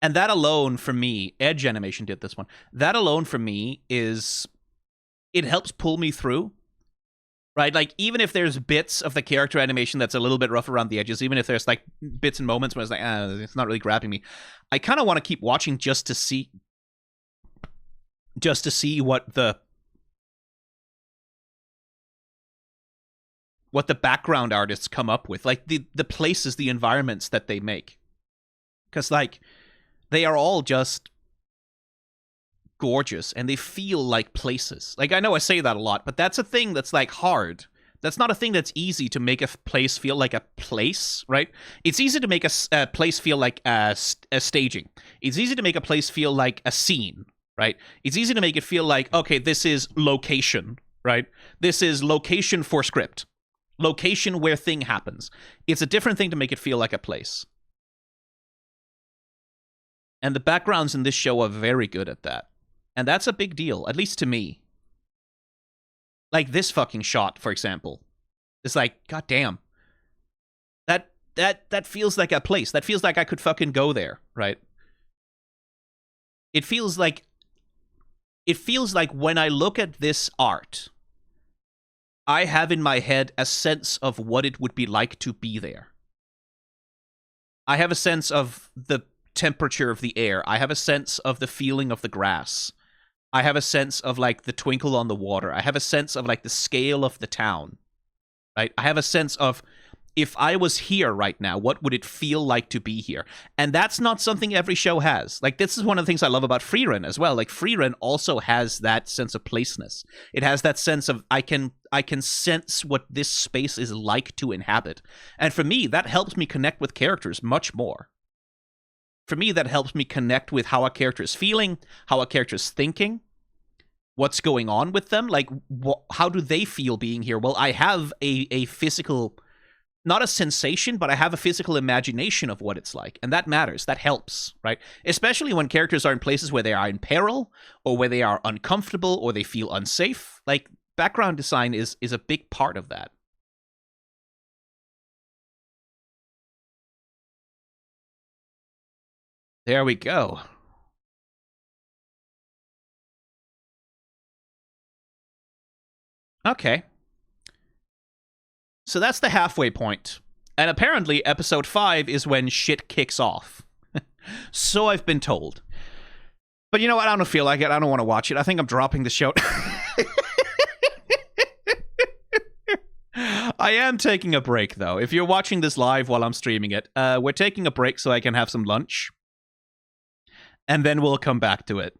And that alone, for me... Edge Animation did this one. That alone, for me, is... It helps pull me through. Right? Like, even if there's bits of the character animation that's a little bit rough around the edges, even if there's, like, bits and moments where it's like, it's not really grabbing me, I kind of want to keep watching just to see what the background artists come up with. Like, the places, the environments that they make. Because, like, they are all just gorgeous, and they feel like places. Like, I know I say that a lot, but that's a thing that's, like, hard, That's not a thing that's easy to make a place feel like a place, right? It's easy to make a place feel like a staging. It's easy to make a place feel like a scene, right? It's easy to make it feel like, okay, this is location, right? This is location for script. Location where thing happens. It's a different thing to make it feel like a place. And the backgrounds in this show are very good at that. And that's a big deal, at least to me. Like this fucking shot, for example. It's like, goddamn. That feels like a place. That feels like I could fucking go there, right? It feels like when I look at this art, I have in my head a sense of what it would be like to be there. I have a sense of the temperature of the air. I have a sense of the feeling of the grass. I have a sense of, like, the twinkle on the water. I have a sense of, like, the scale of the town, right? I have a sense of, if I was here right now, what would it feel like to be here? And that's not something every show has. Like, this is one of the things I love about Freerun as well. Like, Freerun also has that sense of placeness. It has that sense of, I can sense what this space is like to inhabit. And for me, that helps me connect with characters much more. For me, that helps me connect with how a character is feeling, how a character is thinking, what's going on with them. Like, how do they feel being here? Well, I have a physical, not a sensation, but I have a physical imagination of what it's like. And that matters. That helps, right? Especially when characters are in places where they are in peril, or where they are uncomfortable, or they feel unsafe. Like, background design is a big part of that. There we go. Okay. So that's the halfway point. And apparently episode 5 is when shit kicks off. So I've been told. But you know what? I don't feel like it. I don't want to watch it. I think I'm dropping the show. I am taking a break, though. If you're watching this live while I'm streaming it, we're taking a break so I can have some lunch. And then we'll come back to it.